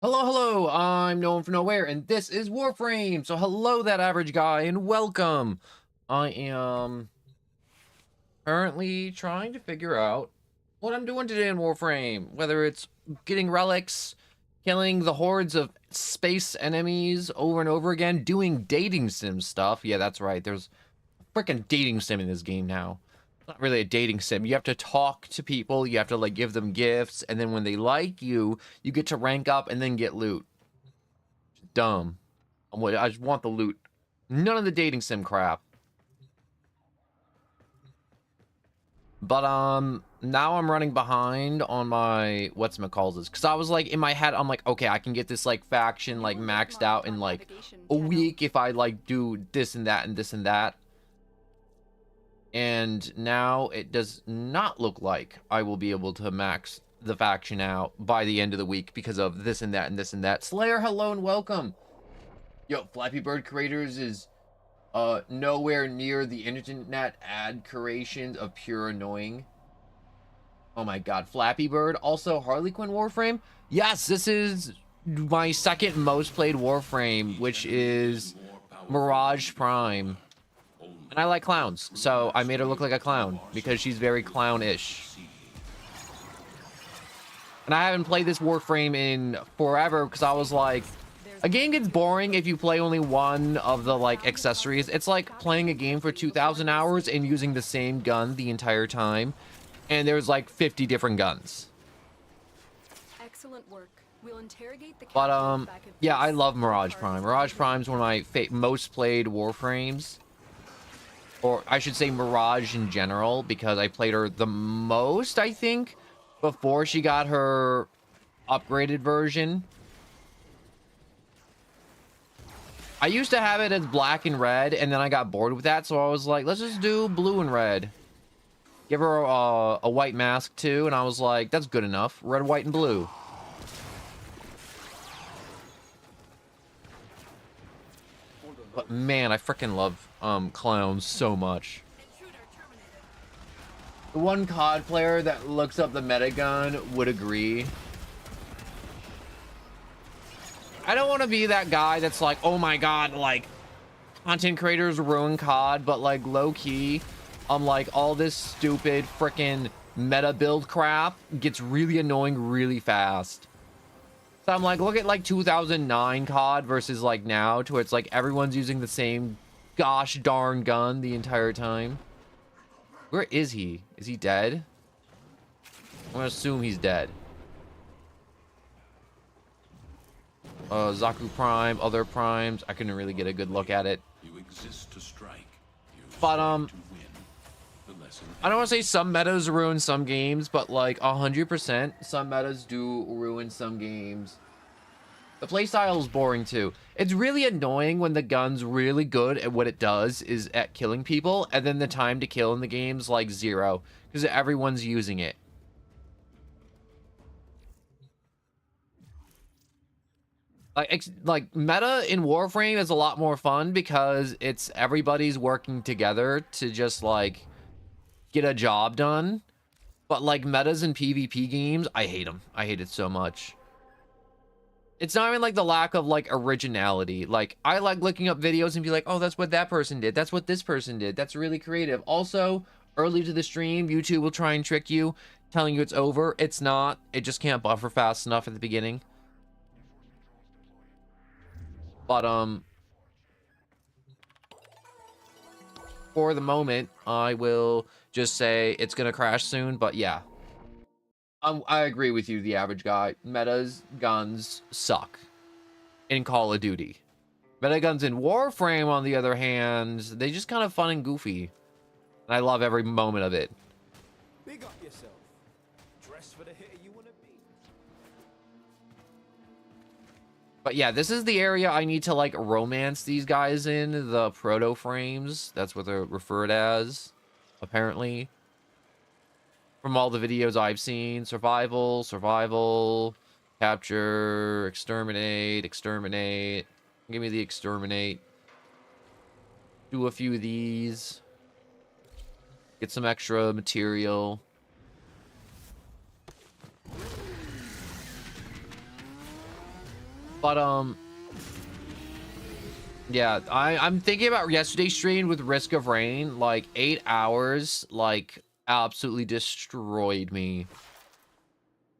Hello, I'm no one from nowhere, and this is Warframe. So hello, that average guy, and welcome. I am currently trying to figure out what I'm doing today in Warframe. Whether it's getting relics, killing the hordes of space enemies over and over again, doing dating sim stuff. Yeah, that's right. There's a freaking dating sim in this game now. It's not really a dating sim. You have to talk to people. You have to like give them gifts, and then when they like you, you get to rank up and then get loot. Dumb. I just want the loot. None of the dating sim crap. But now I'm running behind on my whatchamacallit, because I was like in my head, I'm like, okay, I can get this like faction like maxed out in like a week if I like do this and that and this and that. And now it does not look like I will be able to max the faction out by the end of the week because of this and that and this and that. Slayer, hello and welcome. Yo, Flappy Bird Creators is nowhere near the internet ad creations of pure annoying. Oh my god, Flappy Bird. Also, Harley Quinn Warframe. Yes, this is my second most played Warframe, which is Mirage Prime. And I like clowns, so I made her look like a clown because she's very clownish. And I haven't played this Warframe in forever because I was like, a game gets boring if you play only one of the like accessories. It's like playing a game for 2,000 hours and using the same gun the entire time. And there's like 50 different guns. Excellent work. We'll interrogate the But yeah, I love Mirage Prime. Mirage Prime is one of my most played Warframes. Or I should say Mirage in general, because I played her the most, I think, before she got her upgraded version. I used to have it as black and red, and then I got bored with that, so I was like, let's just do blue and red. Give her a white mask, too, and I was like, that's good enough. Red, white, and blue. But, man, I freaking love clowns so much. The one COD player that looks up the meta gun would agree. I don't want to be that guy that's like, oh my god, like, content creators ruin COD, but like low-key, like all this stupid freaking meta build crap gets really annoying really fast. So I'm like, look at like 2009 COD versus like now, to where it's like everyone's using the same gosh darn gun the entire time. Where is he? Is he dead? I'm gonna assume he's dead. Zaku Prime, other primes. I couldn't really get a good look at it. You exist to strike. But to win. The lesson I don't want to say some metas ruin some games, but like 100%, some metas do ruin some games. The playstyle is boring too. It's really annoying when the gun's really good at what it does is at killing people, and then the time to kill in the game's like 0 because everyone's using it. Like meta in Warframe is a lot more fun because it's everybody's working together to just like get a job done. But like metas in PvP games, I hate them. I hate it so much. It's not even like the lack of like originality. Like I like looking up videos and be like, oh, that's what that person did. That's what this person did. That's really creative. Also, early to the stream, YouTube will try and trick you, telling you it's over. It's not. It just can't buffer fast enough at the beginning. But for the moment, I will just say it's gonna crash soon. But yeah, I agree with you, the average guy. Meta's guns suck in Call of Duty. Meta guns in Warframe, on the other hand, they just kind of fun and goofy, and I love every moment of it. Big up yourself. Dress for the hitter you wanna be. But yeah, this is the area I need to like romance these guys in, the proto frames. That's what they're referred as, apparently. From all the videos I've seen. Survival, survival, capture, exterminate, exterminate. Give me the exterminate. Do a few of these. Get some extra material. But yeah, I'm thinking about yesterday's stream with Risk of Rain. Like 8 hours, like absolutely destroyed me.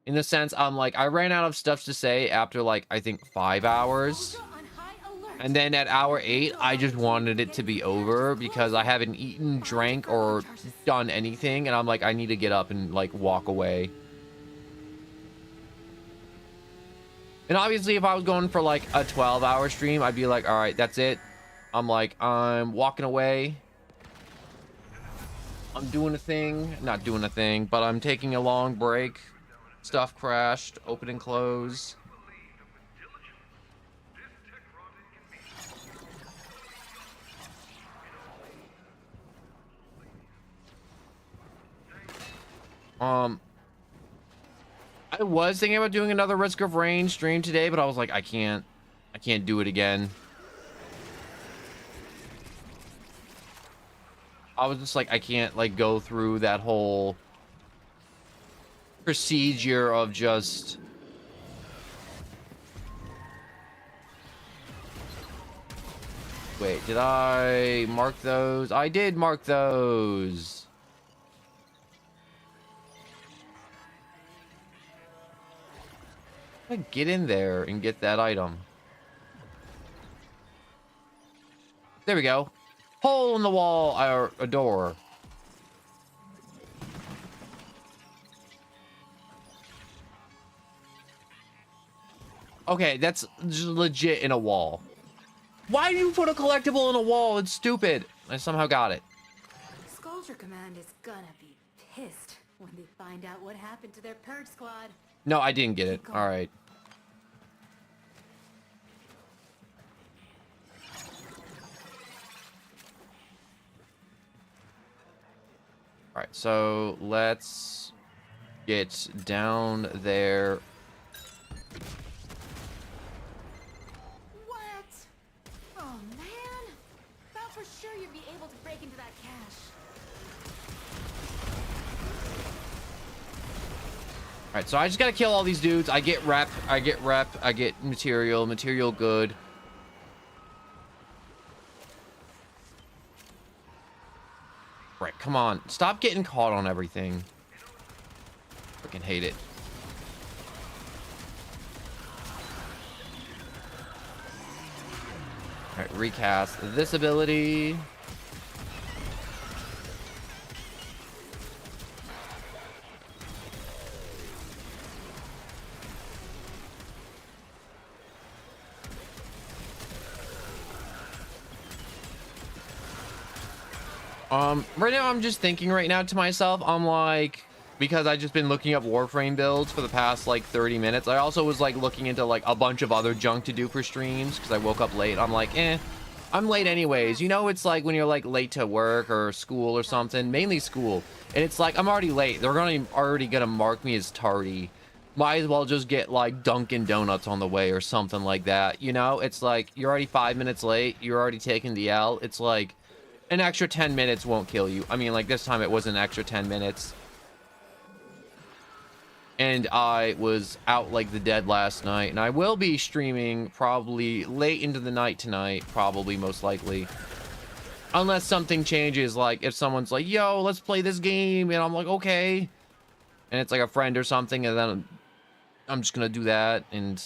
In the sense, I'm like, I ran out of stuff to say after like I think 5 hours. Ultra on high alert. And then at hour 8, I just wanted it to be over because I haven't eaten, drank, or done anything. And I'm like, I need to get up and like walk away. And obviously, if I was going for like a 12-hour stream, I'd be like, all right, that's it. I'm like, I'm walking away. I'm doing a thing. Not doing a thing, but I'm taking a long break. Stuff crashed. Open and close. I was thinking about doing another Risk of Rain stream today, but I was like, I can't do it again. I was just like, I can't like go through that whole procedure of just wait, did I mark those? I did mark those. Get in there and get that item. There we go. Hole in the wall, or a door. Okay, that's just legit in a wall. Why do you put a collectible in a wall? It's stupid. I somehow got it. Sculpture Command is gonna be pissed when they find out what happened to their purge squad. No, I didn't get it. All right. All right, so let's get down there. What? Oh man! Thought for sure you'd be able to break into that cache. All right, so I just gotta kill all these dudes. I get rep, I get material good. Right, come on. Stop getting caught on everything. Freaking hate it. All right, recast this ability. Right now I'm just thinking right now to myself, I'm like, because I just been looking up Warframe builds for the past like 30 minutes. I also was like looking into like a bunch of other junk to do for streams because I woke up late. I'm like, I'm late anyways. You know, it's like when you're like late to work or school or something, mainly school. And it's like, I'm already late. They're already gonna mark me as tardy. Might as well just get like Dunkin' Donuts on the way or something like that. You know, it's like, you're already 5 minutes late. You're already taking the L. It's like, an extra 10 minutes won't kill you. I mean, like this time it was an extra 10 minutes. And I was out like the dead last night. And I will be streaming probably late into the night tonight. Probably, most likely. Unless something changes. Like if someone's like, yo, let's play this game. And I'm like, okay. And it's like a friend or something. And then I'm just going to do that. And,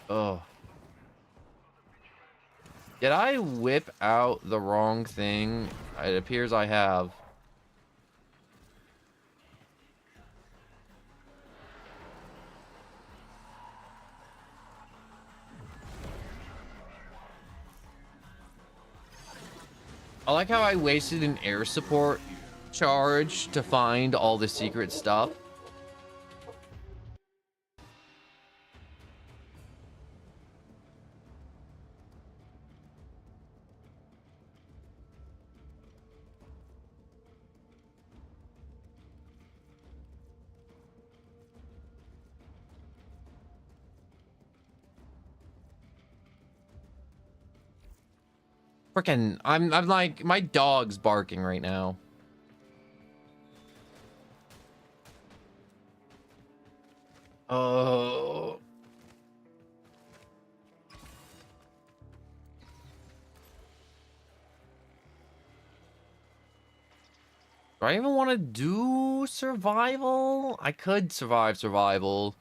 oh. Did I whip out the wrong thing? It appears I have. I like how I wasted an air support charge to find all the secret stuff. Frickin', I'm like, my dog's barking right now. Oh. Do I even want to do survival? I could survive survival.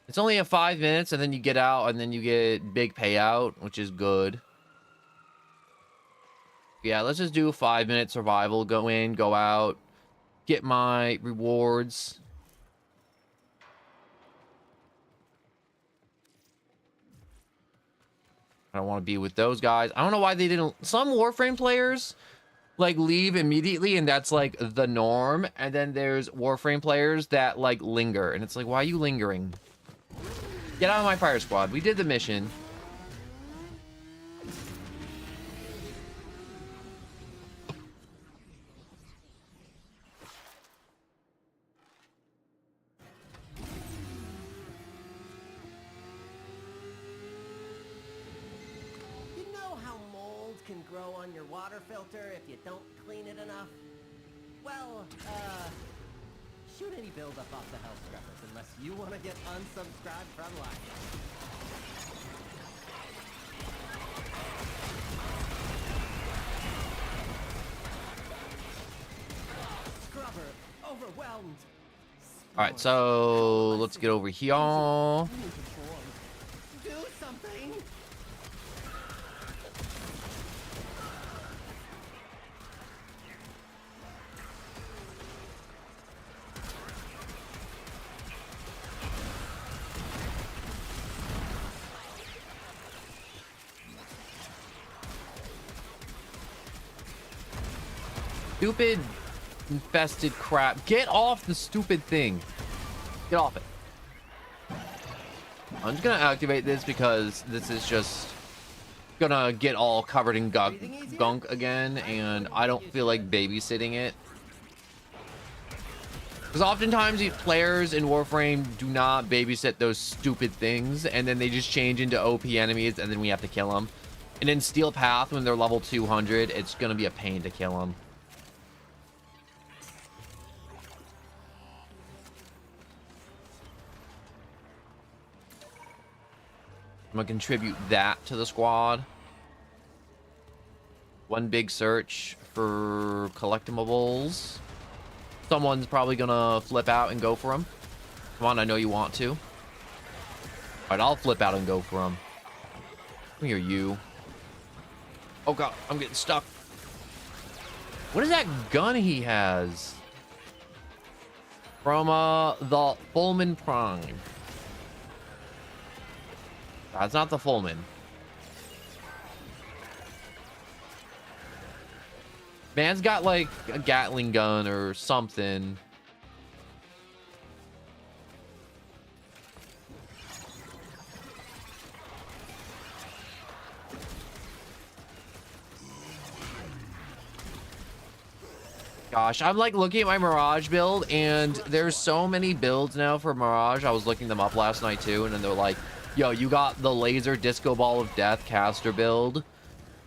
It's only a 5 minutes, and then you get out, and then you get big payout, which is good. Yeah, let's just do a 5-minute survival. Go in, go out, get my rewards. I don't want to be with those guys. I don't know why they didn't. Some Warframe players like leave immediately, and that's like the norm. And then there's Warframe players that like linger, and it's like, why are you lingering? Get out of my fire squad. We did the mission. You know how mold can grow on your water filter if you don't clean it enough? Well, shoot any buildup off the health scrubbers unless you want to get unsubscribed from life. Scrubber overwhelmed. All right, so let's get over here. Do something. Stupid infested crap. Get off the stupid thing. Get off it. I'm just gonna activate this because this is just gonna get all covered in gunk again, and I don't feel like babysitting it. Because oftentimes these players in Warframe do not babysit those stupid things, and then they just change into OP enemies, and then we have to kill them. And in Steel Path, when they're level 200, it's gonna be a pain to kill them. I'm gonna contribute that to the squad. One big search for collectibles. Someone's probably gonna flip out and go for them. Come on, I know you want to. All right, I'll flip out and go for them. Come here, you. Oh god, I'm getting stuck. What is that gun he has? From the Fulman Prime. That's not the Fulman. Man's got like a Gatling gun or something. Gosh, I'm like looking at my Mirage build, and there's so many builds now for Mirage. I was looking them up last night too, and then they're like, yo, you got the laser disco ball of death caster build,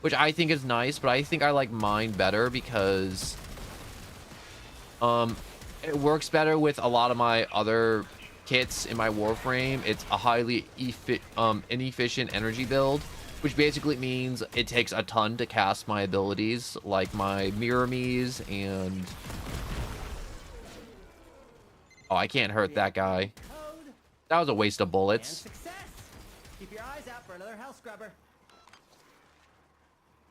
which I think is nice, but I think I like mine better because it works better with a lot of my other kits in my Warframe. It's a highly inefficient energy build, which basically means it takes a ton to cast my abilities, like my Mirror Me's and... Oh, I can't hurt that guy. That was a waste of bullets. Keep your eyes out for another hell scrubber.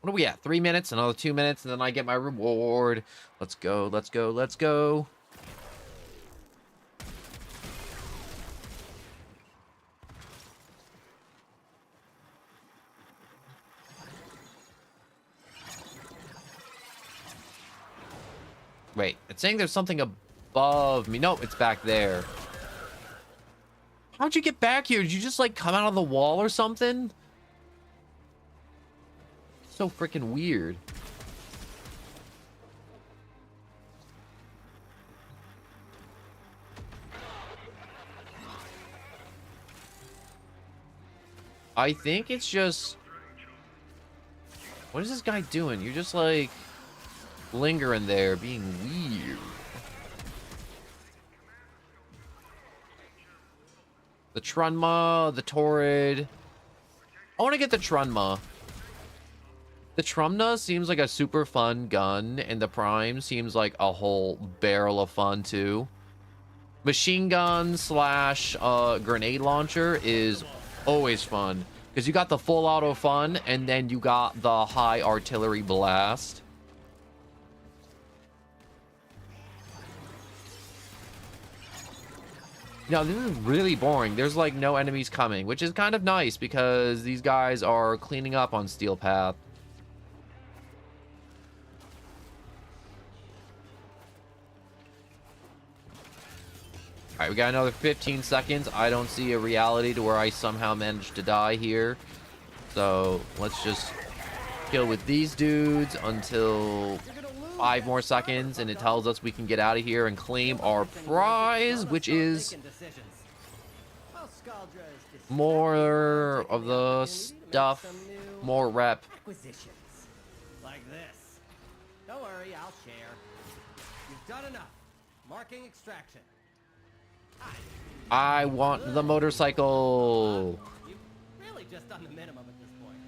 What are we at? 3 minutes, another 2 minutes, and then I get my reward. Let's go, let's go, let's go. Wait, it's saying there's something above me. No, it's back there. How'd you get back here? Did you just like come out of the wall or something? So freaking weird. I think it's just... What is this guy doing? You're just like lingering there, being weird. The Trunma, the Torrid. I want to get the Trunma. The Trumna seems like a super fun gun, and the Prime seems like a whole barrel of fun too. Machine gun slash grenade launcher is always fun because you got the full auto fun, and then you got the high artillery blast. Now, this is really boring. There's like no enemies coming, which is kind of nice because these guys are cleaning up on Steel Path. All right, we got another 15 seconds. I don't see a reality to where I somehow managed to die here. So let's just kill with these dudes until 5 more seconds, and it tells us we can get out of here and claim our prize, which is more of the stuff, more rep. Acquisitions. Like this. Don't worry, I'll share. You've done enough. Marking extraction. I want the motorcycle. You've really just done the minimum at this point.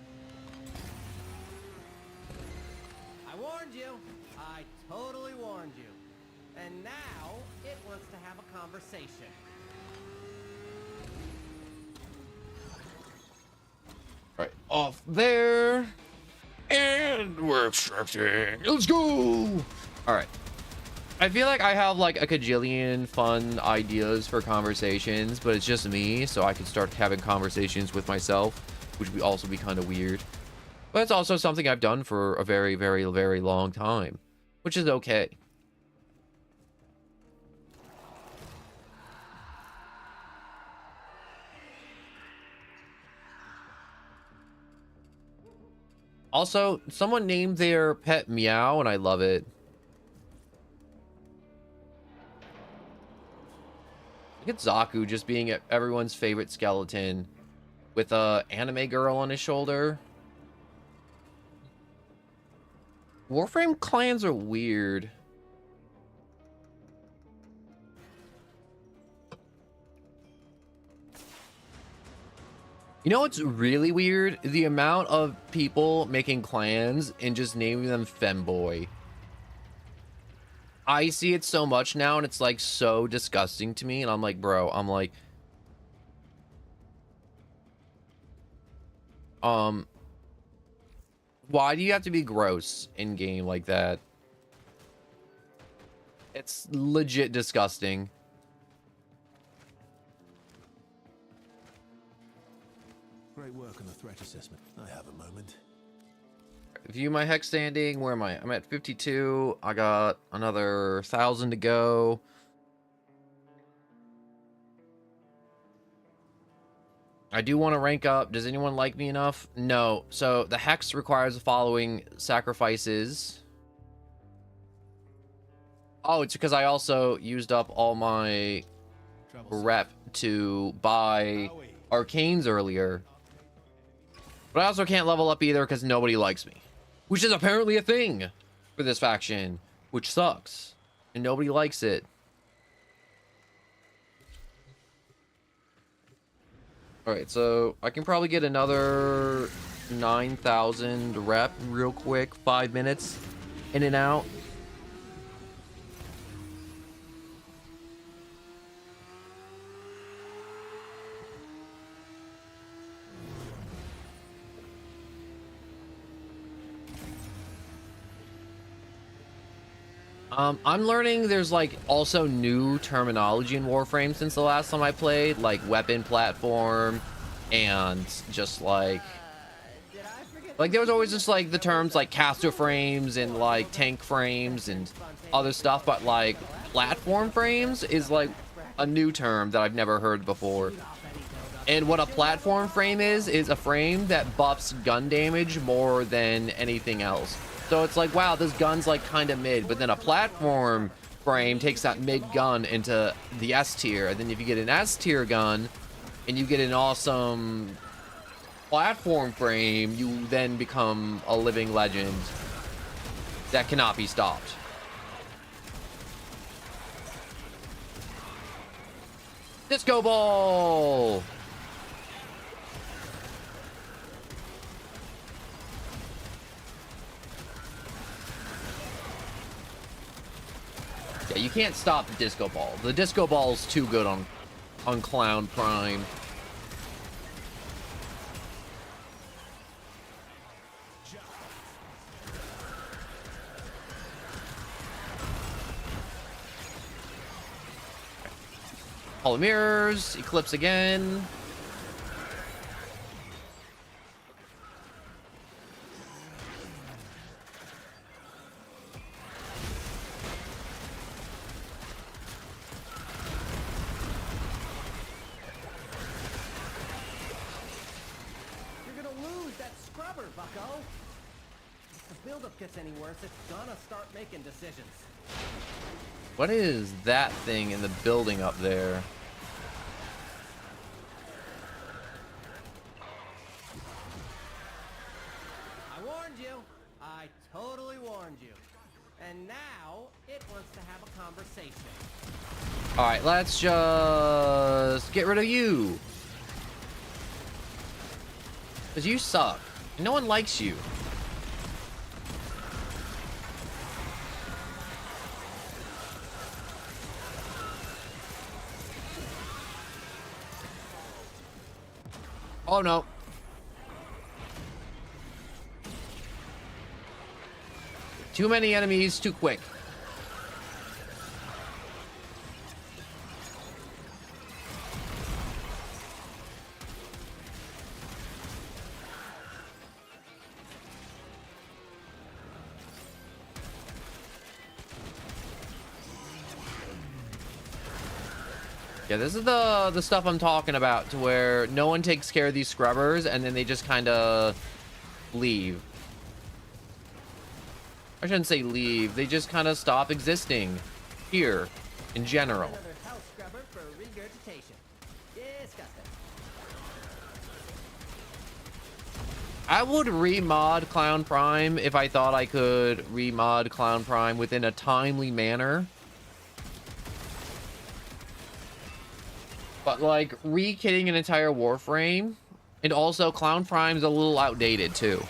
I warned you. I totally warned you. And now it wants to have a conversation. All right, off there. And we're extracting. Let's go. All right. I feel like I have like a cajillion fun ideas for conversations, but it's just me, so I can start having conversations with myself, which would also be kind of weird. But it's also something I've done for a very, very, very long time, which is okay. Also, someone named their pet Meow, and I love it. Look at Zaku just being everyone's favorite skeleton with a anime girl on his shoulder. Warframe clans are weird. You know what's really weird? The amount of people making clans and just naming them Femboy. I see it so much now, and it's like so disgusting to me, and I'm like, bro, I'm like, why do you have to be gross in game like that? It's legit disgusting. Great work on the threat assessment. I have a moment. View my hex standing. Where am I? I'm at 52. I got another 1,000 to go. I do want to rank up. Does anyone like me enough? No. So the hex requires the following sacrifices. Oh, it's because I also used up all my rep to buy arcanes earlier. But I also can't level up either because nobody likes me. Which is apparently a thing for this faction, which sucks. And nobody likes it. Alright, so I can probably get another 9,000 rep real quick. 5 minutes in and out. I'm learning there's like also new terminology in Warframe since the last time I played, like weapon platform and just like there was always just like the terms like caster frames and like tank frames and other stuff, but like platform frames is like a new term that I've never heard before. And what a platform frame is a frame that buffs gun damage more than anything else. So it's like, wow, this gun's like kind of mid, but then a platform frame takes that mid gun into the S tier. And then if you get an S tier gun and you get an awesome platform frame, you then become a living legend that cannot be stopped. Disco ball! Yeah, you can't stop the disco ball. The disco ball's too good on Clown Prime. Hall of Mirrors, Eclipse again. You're gonna lose that scrubber, bucko! If the buildup gets any worse, it's gonna start making decisions. What is that thing in the building up there? I warned you. I totally warned you. And now, it wants to have a conversation. Alright, let's just get rid of you. Because you suck. And no one likes you. Oh no. Too many enemies, too quick. Yeah, this is the stuff I'm talking about, to where no one takes care of these scrubbers and then they just kind of leave. I shouldn't say leave. They just kind of stop existing here in general. Another house scrubber for regurgitation. Disgusting. I would remod Clown Prime if I thought I could remod Clown Prime within a timely manner. But like re-kitting an entire Warframe, and also Clown Prime's a little outdated too,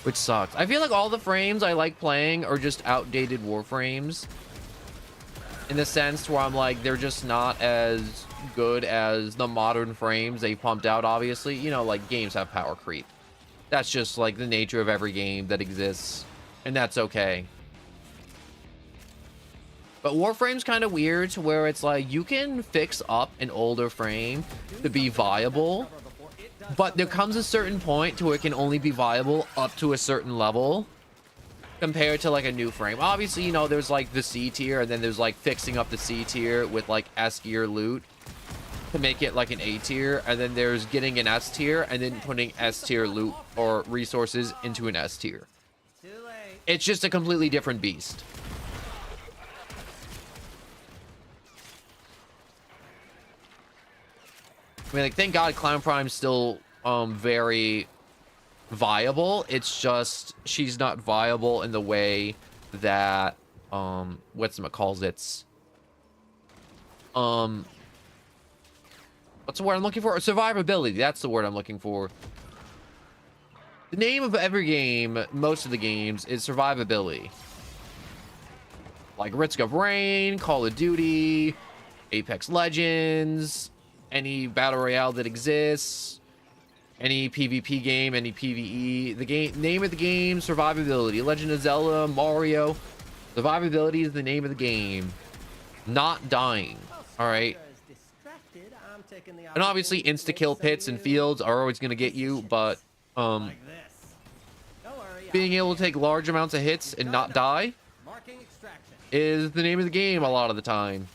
which sucks. I feel like all the frames I like playing are just outdated Warframes, in the sense where I'm like, they're just not as good as the modern frames they pumped out. Obviously, you know, like, games have power creep. That's just like the nature of every game that exists, and that's okay. But Warframe's kind of weird, to where it's like you can fix up an older frame to be viable, but there comes a certain point to where it can only be viable up to a certain level compared to like a new frame. Obviously, you know, there's like the C tier, and then there's like fixing up the C tier with like S tier loot to make it like an A tier, and then there's getting an S tier and then putting S tier loot or resources into an S tier. Too late. It's just a completely different beast. I mean, like, thank God Clown Prime's still very viable. It's just she's not viable in the way that what's-it-calls-its what's the word I'm looking for? Survivability. That's the word I'm looking for. The name of every game, most of the games, is survivability. Like Risk of Rain, Call of Duty, Apex Legends, any battle royale that exists, any PvP game, any PvE. The game name of the game, survivability. Legend of Zelda, Mario. Survivability is the name of the game. Not dying. All right. And obviously, insta-kill pits and fields are always going to get you, but being able to take large amounts of hits and not die is the name of the game a lot of the time.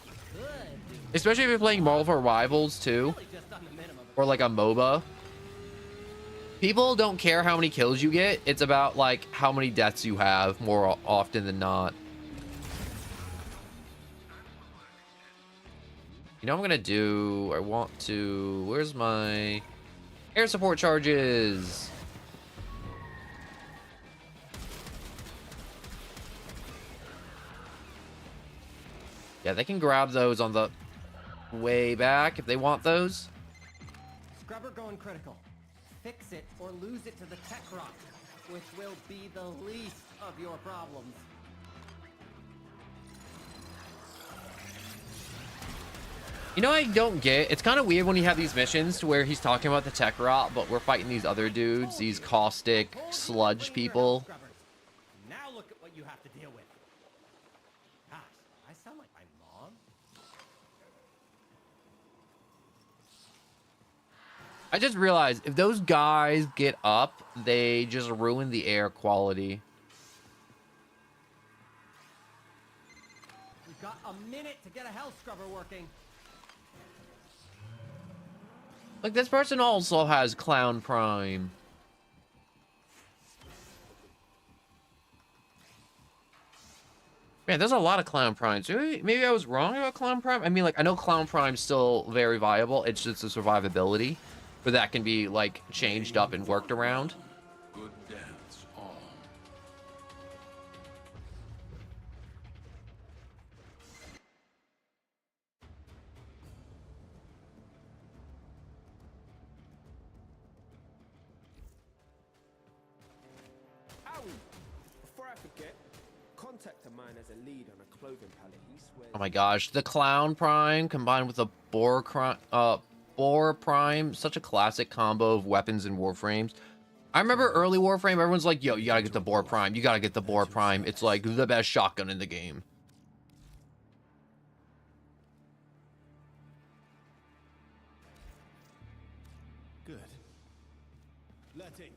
Especially if you're playing Marvel Rivals too, or like a MOBA. People don't care how many kills you get. It's about like how many deaths you have more often than not. You know what I'm gonna do? I want to... Where's my air support charges? Yeah, they can grab those on the way back if they want those. Scrubber going critical. Fix it or lose it to the tech rock, which will be the least of your problems. You know, I don't get. It's kind of weird when you have these missions to where he's talking about the tech rot, but we're fighting these other dudes, these caustic sludge people. Now look at what you have to deal with. Gosh, I sound like my mom. I just realized if those guys get up, they just ruin the air quality. We've got a minute to get a hell scrubber working. Like, this person also has Clown Prime. Man, there's a lot of Clown Primes. Maybe I was wrong about Clown Prime. I mean, like, I know Clown Prime's still very viable. It's just the survivability. But that can be, like, changed up and worked around. Good dance on. Owie! Before I forget, contact of mine as a lead on a clothing palette. He swears. Oh my gosh, the Clown Prime combined with the Boar Prime, such a classic combo of weapons and Warframes. I remember early Warframe, everyone's like, yo, you gotta get the Boar Prime. You gotta get the Boar Prime. It's like the best shotgun in the game. Good. Letty.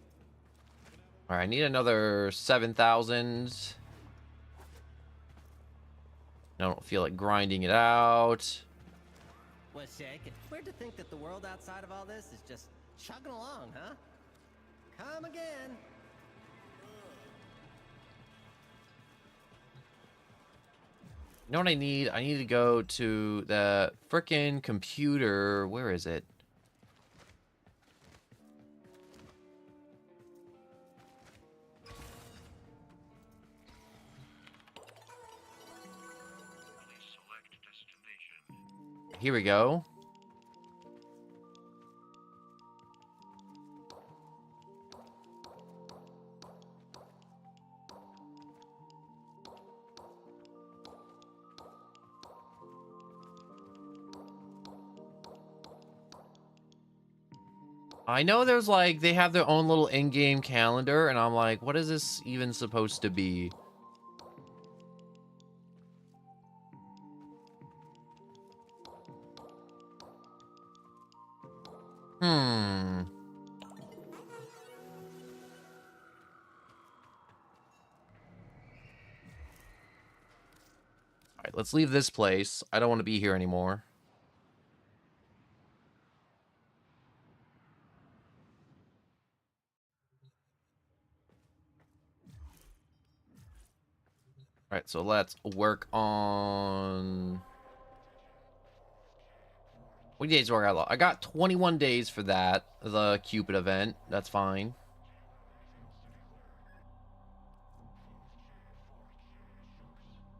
All right, I need another 7,000. I don't feel like grinding it out. What's shaking? Weird to think that the world outside of all this is just chugging along, huh? Come again. You know what I need? I need to go to the frickin' computer. Where is it? Here we go. I know there's like, they have their own little in-game calendar, and I'm like, what is this even supposed to be? Alright, let's leave this place. I don't want to be here anymore. Alright, so let's work on... What days do I got? I got 21 days for that, the Cupid event. That's fine.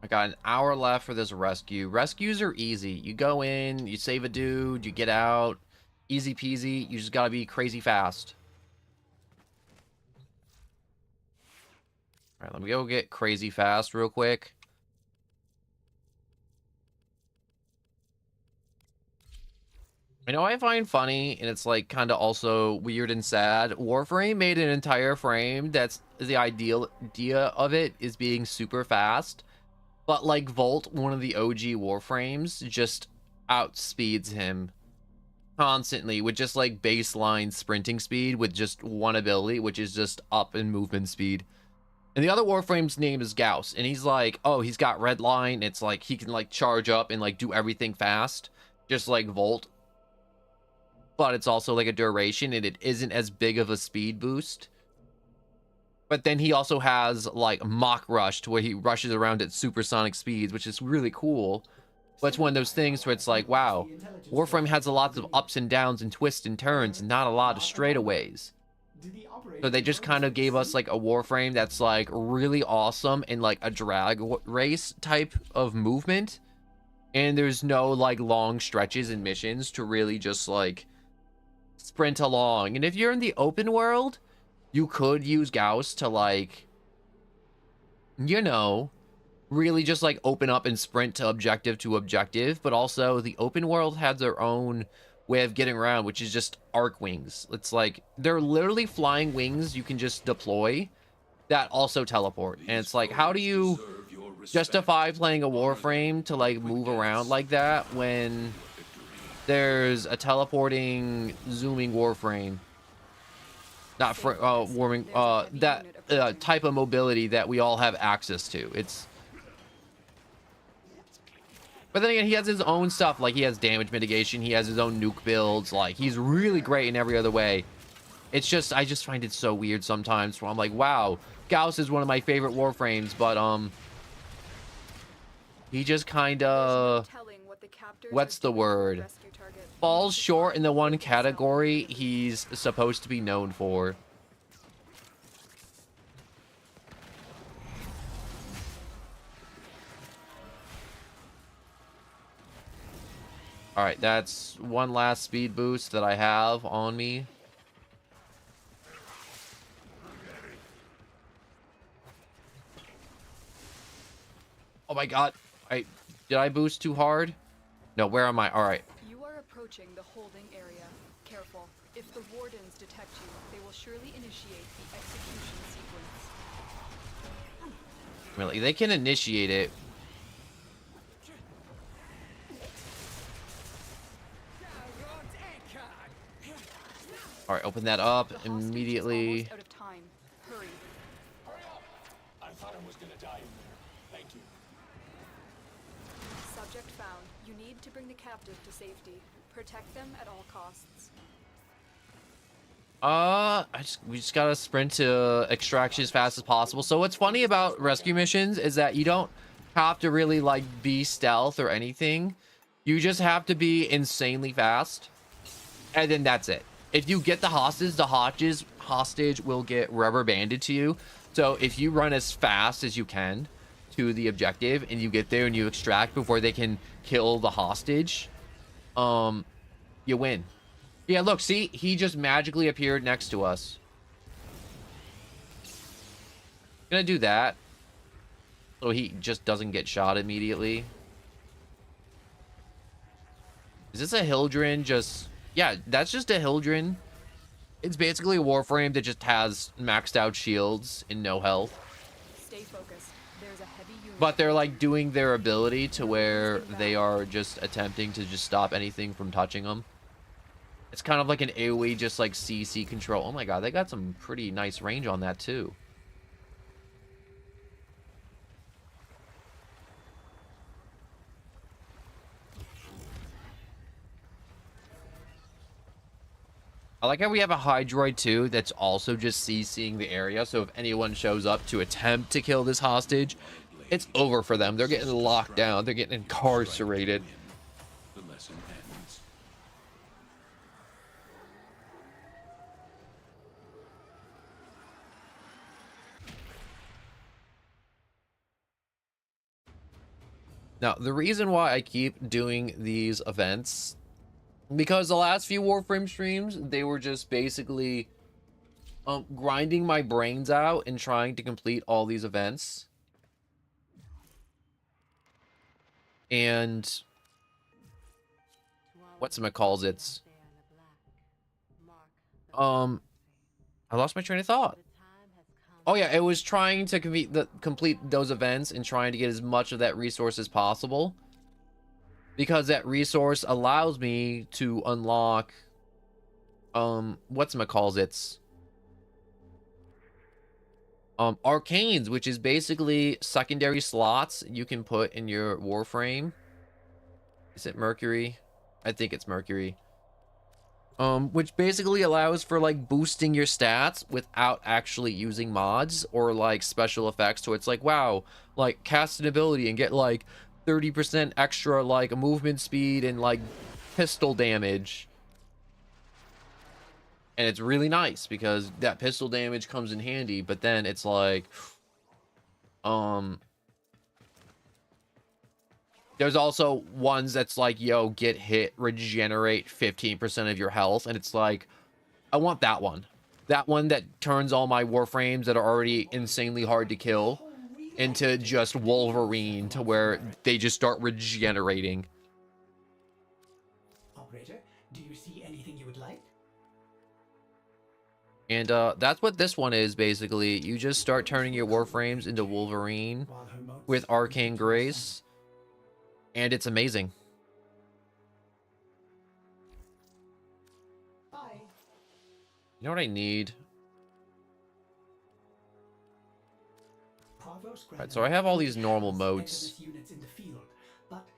I got an hour left for this rescue. Rescues are easy. You go in, you save a dude, you get out. Easy peasy. You just gotta be crazy fast. Alright, let me go get crazy fast real quick. I know I find funny, and it's like kind of also weird and sad. Warframe made an entire frame that's the idea of it is being super fast. But like Volt, one of the OG Warframes, just outspeeds him constantly with just like baseline sprinting speed with just one ability, which is just up in movement speed. And the other Warframe's name is Gauss, and he's like, oh, he's got red line. It's like he can like charge up and like do everything fast, just like Volt. But it's also like a duration, and it isn't as big of a speed boost. But then he also has like Mach Rush, to where he rushes around at supersonic speeds, which is really cool. But it's one of those things where it's like, wow, Warframe has a lot of ups and downs and twists and turns, and not a lot of straightaways. So they just kind of gave us like a Warframe that's like really awesome in like a drag race type of movement. And there's no like long stretches and missions to really just like sprint along. And if you're in the open world, you could use Gauss to like, you know, really just like open up and sprint to objective, but also the open world has their own way of getting around, which is just arc wings. It's like they're literally flying wings you can just deploy that also teleport. And it's like, how do you justify playing a Warframe to like move around like that when there's a teleporting, zooming Warframe? Not for warming that type of mobility that we all have access to. It's, but then again, he has his own stuff. Like he has damage mitigation, he has his own nuke builds. Like he's really great in every other way. It's just, I just find it so weird sometimes where I'm like, wow, Gauss is one of my favorite Warframes, but he just kind of, what's the word, falls short in the one category he's supposed to be known for. All right, that's one last speed boost that I have on me. Oh my god. Did I boost too hard? No, where am I? All right. You are approaching the holding area. Careful. If the wardens detect you, they will surely initiate the execution sequence. Really, they can initiate it. All right, open that up immediately. Out of time. Hurry. I thought I was gonna die in there. Thank you. Subject found. You need to bring the captive to safety. Protect them at all costs. We just gotta sprint to extraction as fast as possible. So what's funny about rescue missions is that you don't have to really like be stealth or anything. You just have to be insanely fast, and then that's it. If you get the hostage will get rubber banded to you. So if you run as fast as you can to the objective and you get there and you extract before they can kill the hostage, you win. Yeah, look, see, he just magically appeared next to us. Gonna do that so he just doesn't get shot immediately. Is this a Hildren? Just, yeah, that's just a Hildren. It's basically a Warframe that just has maxed out shields and no health. Stay focused. There's a heavy unit. But they're like doing their ability to where they are just attempting to just stop anything from touching them. It's kind of like an AoE, just like CC control. Oh my god, they got some pretty nice range on that too. I like how we have a Hydroid too that's also just CCing the area. So if anyone shows up to attempt to kill this hostage, it's over for them. They're getting locked down. They're getting incarcerated. The lesson ends. Now, the reason why I keep doing these events, because the last few Warframe streams, they were just basically grinding my brains out and trying to complete all these events. And whatchamacalls it's I lost my train of thought. Oh yeah, it was trying to complete those events and trying to get as much of that resource as possible, because that resource allows me to unlock whatchamacalls it's arcanes, which is basically secondary slots you can put in your Warframe. Is it Mercury? I think it's Mercury. Which basically allows for like boosting your stats without actually using mods or like special effects. So it's like, wow, like cast an ability and get like 30% extra like movement speed and like pistol damage. And it's really nice because that pistol damage comes in handy, but then it's like there's also ones that's like, yo, get hit, regenerate 15% of your health, and it's like, I want that one. That one that turns all my Warframes that are already insanely hard to kill into just Wolverine to where they just start regenerating. Operator, do you see anything you would like? And that's what this one is, basically. You just start turning your Warframes into Wolverine While her motes with Arcane reach Grace, and it's amazing. Bye. You know what I need? Alright, so I have all these normal modes.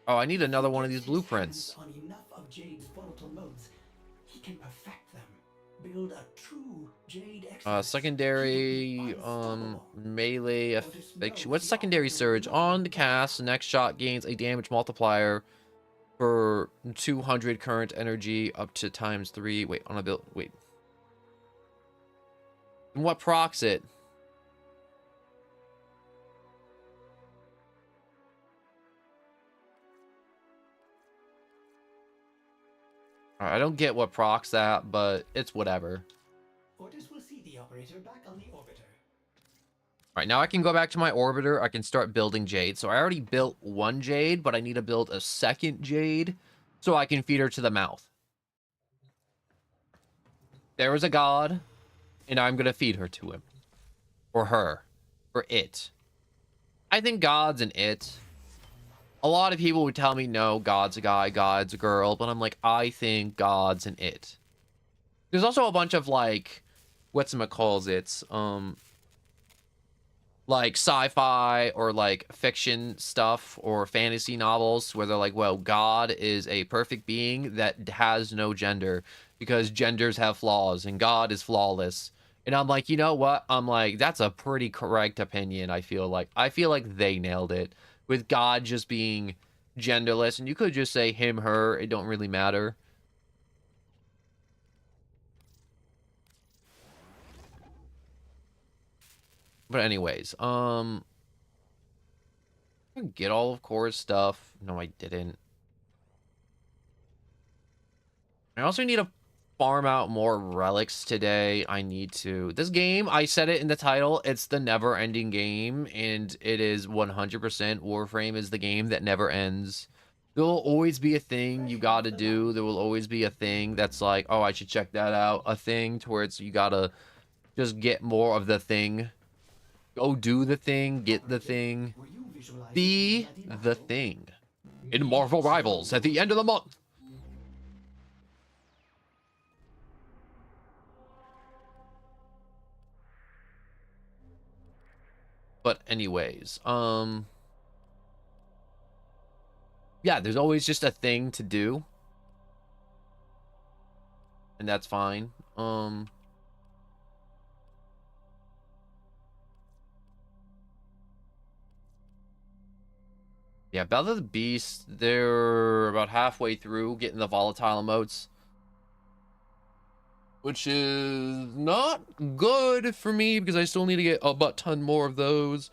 Oh, I need another one of these blueprints. On enough of Jade's volatile modes, he can perfect them. Build a true Jade Secondary melee affection. What's secondary surge? On the cast, the next shot gains a damage multiplier for 200 current energy up to ×3. Wait, on a build. Wait. And what procs it? I don't get what procs that, but it's whatever. Orbiters will see the operator back on the orbiter. Alright, now I can go back to my orbiter. I can start building Jade. So I already built one Jade, but I need to build a second Jade so I can feed her to the mouth. There is a god, and I'm going to feed her to him. Or her. Or it. I think God's an it. A lot of people would tell me, no, God's a guy, God's a girl. But I'm like, I think God's an it. There's also a bunch of, like, whatchamacallits, like sci-fi or like fiction stuff or fantasy novels where they're like, well, God is a perfect being that has no gender because genders have flaws and God is flawless. And I'm like, you know what? I'm like, that's a pretty correct opinion. I feel like they nailed it with God just being genderless, and you could just say him, her, it don't really matter. But anyways, I didn't get all of Cora's stuff. No, I didn't. I also need to farm out more relics today. I need to. This game, I said it in the title, it's the never-ending game, and it is 100% Warframe is the game that never ends. There will always be a thing you gotta do. There will always be a thing that's like, oh, I should check that out. A thing to where it's you gotta just get more of the thing. Go do the thing, get the thing, be the thing. In Marvel Rivals at the end of the month. But anyways, yeah, there's always just a thing to do. And that's fine. Yeah, Battle of the Beast, they're about halfway through getting the volatile emotes. Which is not good for me because I still need to get a butt-ton more of those.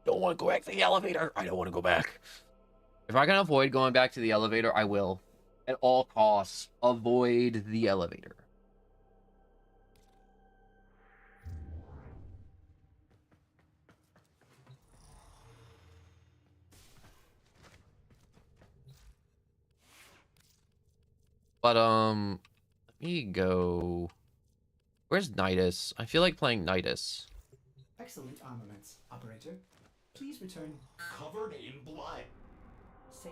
Don't want to go back to the elevator. I don't want to go back. If I can avoid going back to the elevator, I will. At all costs, avoid the elevator. But, let me go... Where's Nidus? I feel like playing Nidus. Excellent armaments, operator. Please return Covered in blood. safe.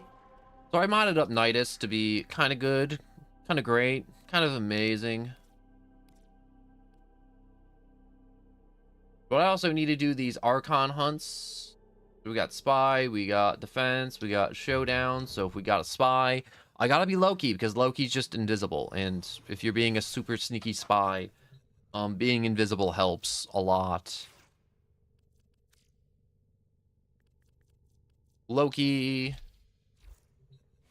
So I modded up Nidus to be kind of good, kind of great, kind of amazing. But I also need to do these Archon hunts. We got Spy, we got Defense, we got Showdown. So if we got a Spy, I gotta be Loki because Loki's just invisible. And if you're being a super sneaky Spy, being invisible helps a lot. Loki.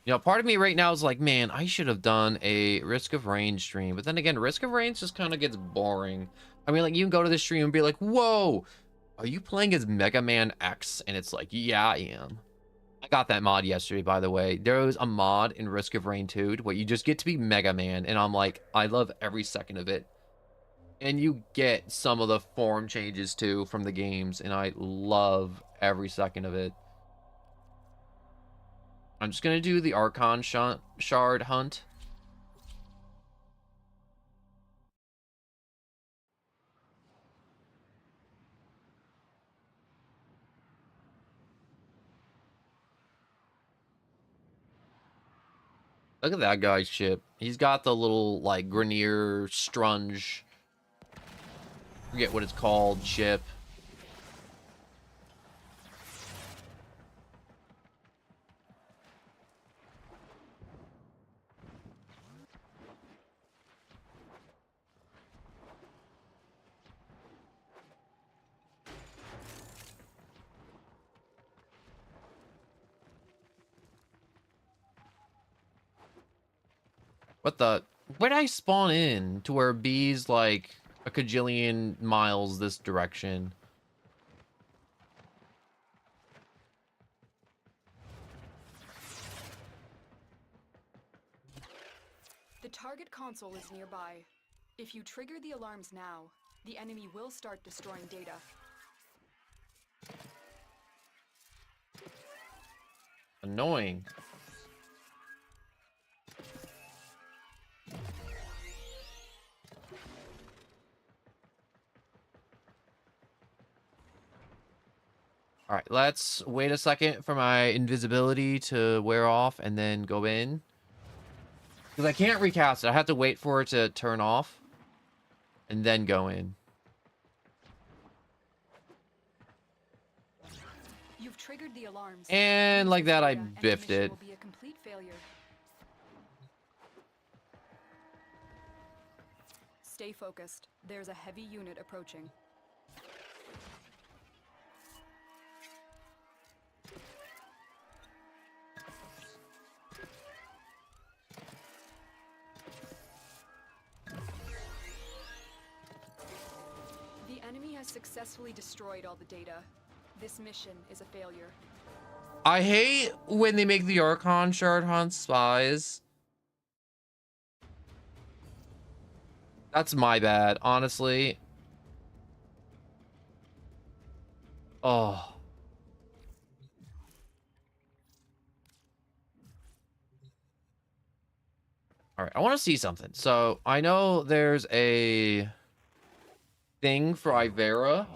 You know, part of me right now is like, man, I should have done a Risk of Rain stream. But then again, Risk of Rain just kind of gets boring. I mean, like, you can go to the stream and be like, whoa, are you playing as Mega Man X? And it's like, yeah, I am. I got that mod yesterday, by the way. There was a mod in Risk of Rain 2 where you just get to be Mega Man. And I'm like, I love every second of it. And you get some of the form changes, too, from the games. And I love every second of it. I'm just gonna do the Archon shard hunt. Look at that guy's ship. He's got the little, like, Grenier Strunge. Forget what it's called, ship. What the? Where'd I spawn in to where B's like a cajillion miles this direction? The target console is nearby. If you trigger the alarms now, the enemy will start destroying data. Annoying. All right, let's wait a second for my invisibility to wear off and then go in. Because I can't recast it. I have to wait for it to turn off and then go in. You've triggered the alarms. And like that, I Data and the biffed mission it. will be a complete failure. Stay focused. There's a heavy unit approaching. The enemy has successfully destroyed all the data. This mission is a failure. I hate when they make the Archon shard hunt spies. That's my bad, honestly. Oh. All right, I want to see something. So I know there's a thing for Ivera,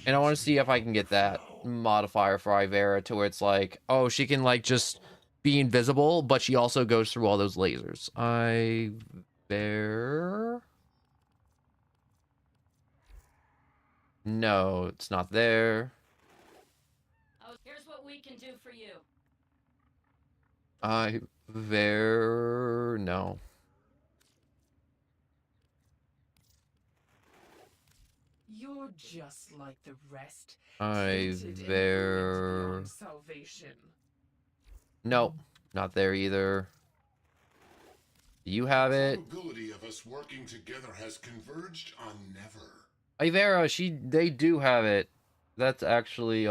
and I want to see if I can get that modifier for Ivera to where it's like, oh, she can like just be invisible, but she also goes through all those lasers. Ivera? No, it's not there. Oh, here's what we can do for you. Ivera, no. You're just like the rest. Tainted and ruined Ivera. beyond salvation. Nope, not there either. Do you have it? The probability of us working together has converged on never. Ivera, they do have it. That's actually,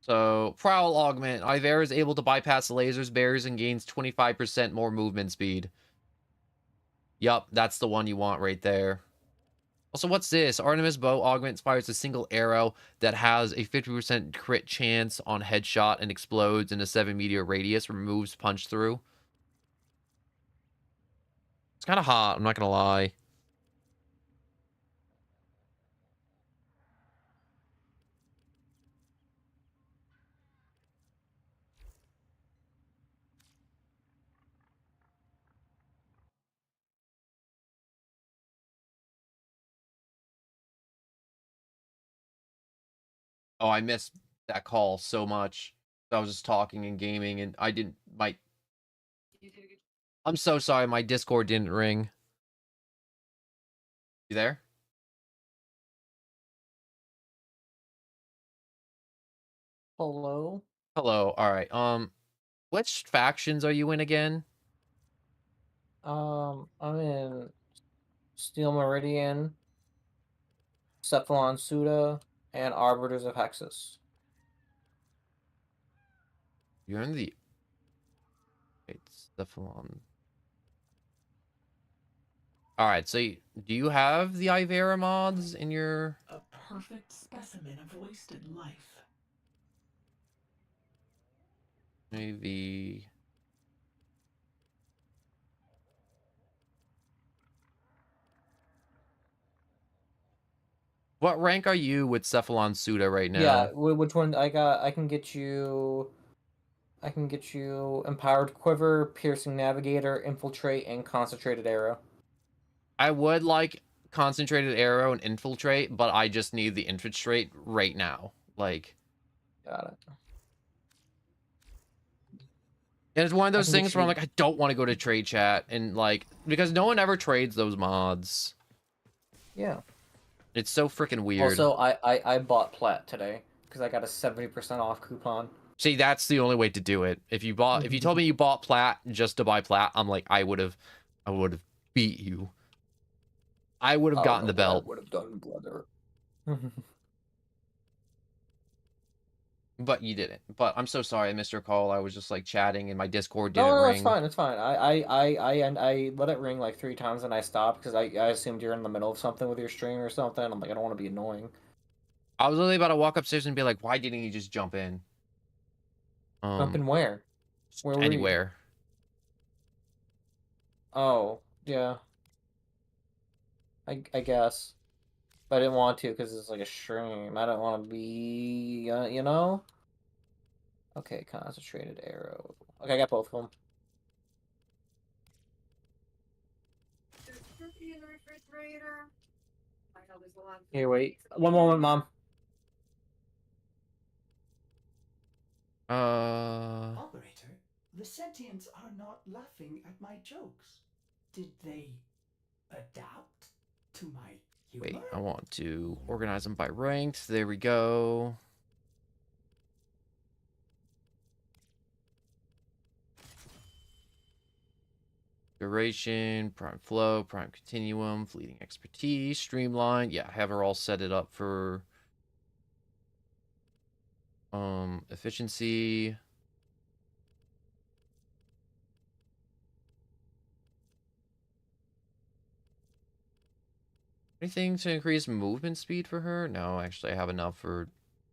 so, Prowl Augment. Ivera is able to bypass the lasers, barriers, and gains 25% more movement speed. Yup, that's the one you want right there. Also, what's this? Artemis Bow Augment fires a single arrow that has a 50% crit chance on headshot and explodes in a 7-meter radius, removes punch through. It's kind of hot, I'm not gonna lie. Oh, I missed that call so much. I was just talking and gaming, and I didn't. I'm so sorry. My Discord didn't ring. You there? Hello. Hello. All right. Which factions are you in again? I'm in Steel Meridian, Cephalon Suda, and Arbiters of Hexus. You're in the. Wait, Cephalon. All right, so do you have the Ivera mods in your... A perfect specimen of wasted life. Maybe... What rank are you with Cephalon Suda right now? Yeah, which one? I can get you... I can get you Empowered Quiver, Piercing Navigator, Infiltrate, and Concentrated Arrow. I would like Concentrated Arrow and Infiltrate, but I just need the Infiltrate right now. Like... Got it. And it's one of those things where I'm like, I don't want to go to trade chat and like, because no one ever trades those mods. Yeah. It's so freaking weird. Also, I bought Plat today because I got a 70% off coupon. See, that's the only way to do it. If you told me you bought Plat just to buy Plat, I'm like, I would have beat you. I would have gotten the belt. I would have done, brother. But you didn't. But I'm so sorry I missed your call. I was just like chatting and my Discord No, didn't no, ring. it's fine. It's fine. I let it ring like 3 times and I stopped because I assumed you're in the middle of something with your stream or something. I'm like, I don't want to be annoying. I was literally about to walk upstairs and be like, why didn't you just jump in? Jump in where? Where were anywhere. You? Oh, yeah. I guess. But I didn't want to because it's like a stream. I don't want to be, you know? Okay, Concentrated Arrow. Okay, I got both of them. Here, wait. One moment, Mom. Operator, the sentients are not laughing at my jokes. Did they adapt to my humor? Wait, I want to organize them by ranked. There we go. Duration, prime flow, prime continuum, fleeting expertise, streamline. Yeah, have her all set it up for efficiency. Anything to increase movement speed for her? No, actually I have enough for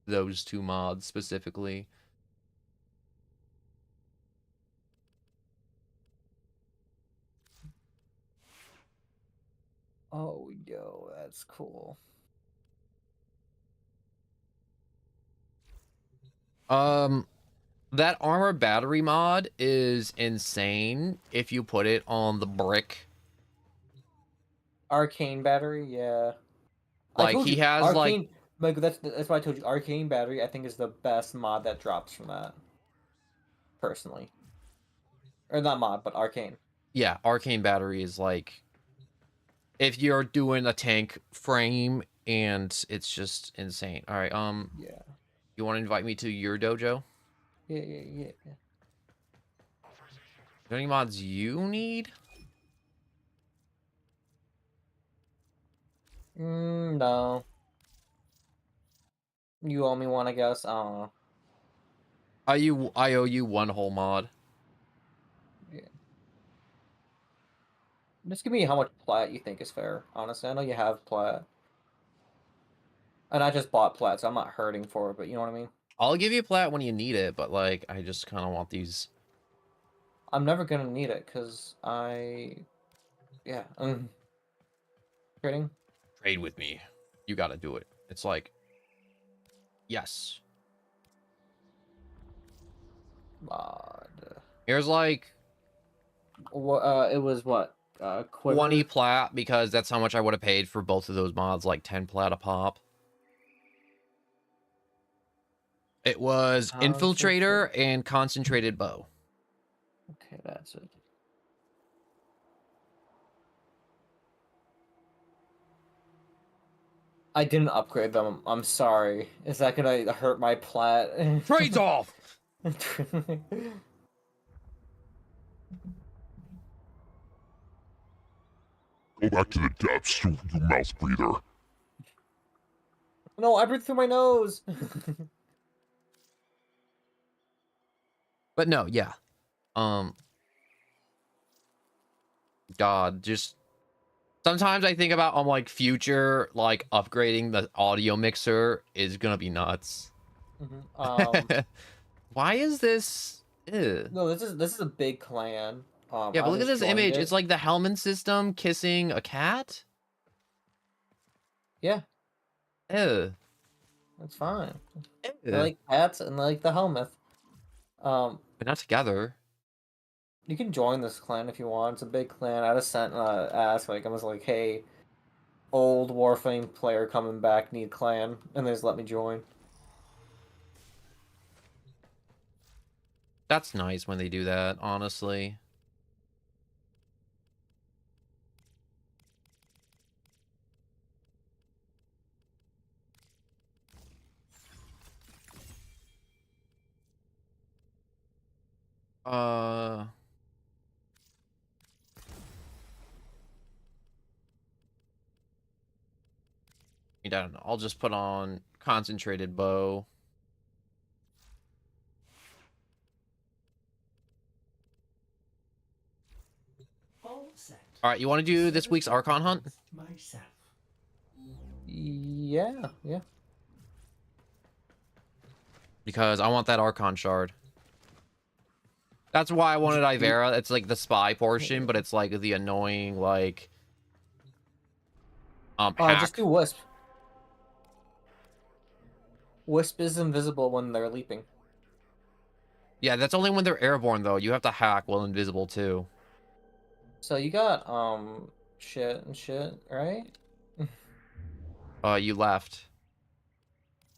those 2 mods specifically. Oh, yo, that's cool. That armor battery mod is insane if you put it on the brick. Arcane battery, yeah. Like he has Arcane, like that's why I told you Arcane battery I think is the best mod that drops from that. Personally. Or not mod, but Arcane. Yeah, Arcane battery is like if you're doing a tank frame and it's just insane. All right, yeah. You want to invite me to your dojo? Yeah. Are there any mods you need? No. You owe me one, I guess. I don't know. I owe you 1 whole mod. Yeah. Just give me how much plat you think is fair. Honestly, I know you have plat. And I just bought plat, so I'm not hurting for it, but you know what I mean? I'll give you plat when you need it, but like I just kind of want these. I'm never gonna need it because yeah. Trading. Trade with me. You gotta do it. It's like, yes. Mod. Here's like, it was what? 20 plat because that's how much I would have paid for both of those mods, like 10 plat a pop. It was Infiltrator and Concentrated Bow. Okay, that's it. I didn't upgrade them. I'm sorry. Is that gonna hurt my plat? Trades off! Go back to the depths, you mouth breather. No, I breathe through my nose. But no, yeah. God, just Sometimes I think about like future like upgrading the audio mixer is gonna be nuts. Why is this? Ew. No, this is a big clan. Yeah, but I look at just this joined image. it. It's like the Hellman system kissing a cat. Yeah. Ew. That's fine. Ew. I like cats and I like the helmet. But not together. You can join this clan if you want. It's a big clan. I just sent ask like I was like, hey, old Warframe player coming back, need clan, and they just let me join. That's nice when they do that, honestly. I don't know. I'll just put on concentrated bow. All set. All right, you want to do this week's Archon hunt? Myself. Yeah. Because I want that Archon shard. That's why I wanted Ivera. It's like the spy portion, but it's like the annoying like hack. Just do Wisp. Wisp is invisible when they're leaping. Yeah, that's only when they're airborne though. You have to hack while invisible too. So you got shit, right? You left.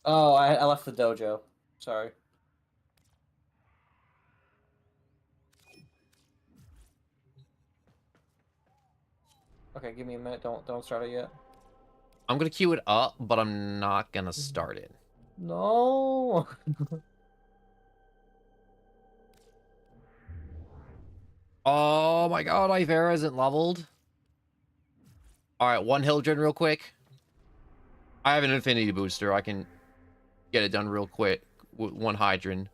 Oh, I left the dojo. Sorry. Okay, give me a minute. Don't start it yet. I'm gonna queue it up, but I'm not gonna start it. No. Oh my god, Ivera isn't leveled. Alright, one Hildren real quick. I have an infinity booster. I can get it done real quick with one Hydran.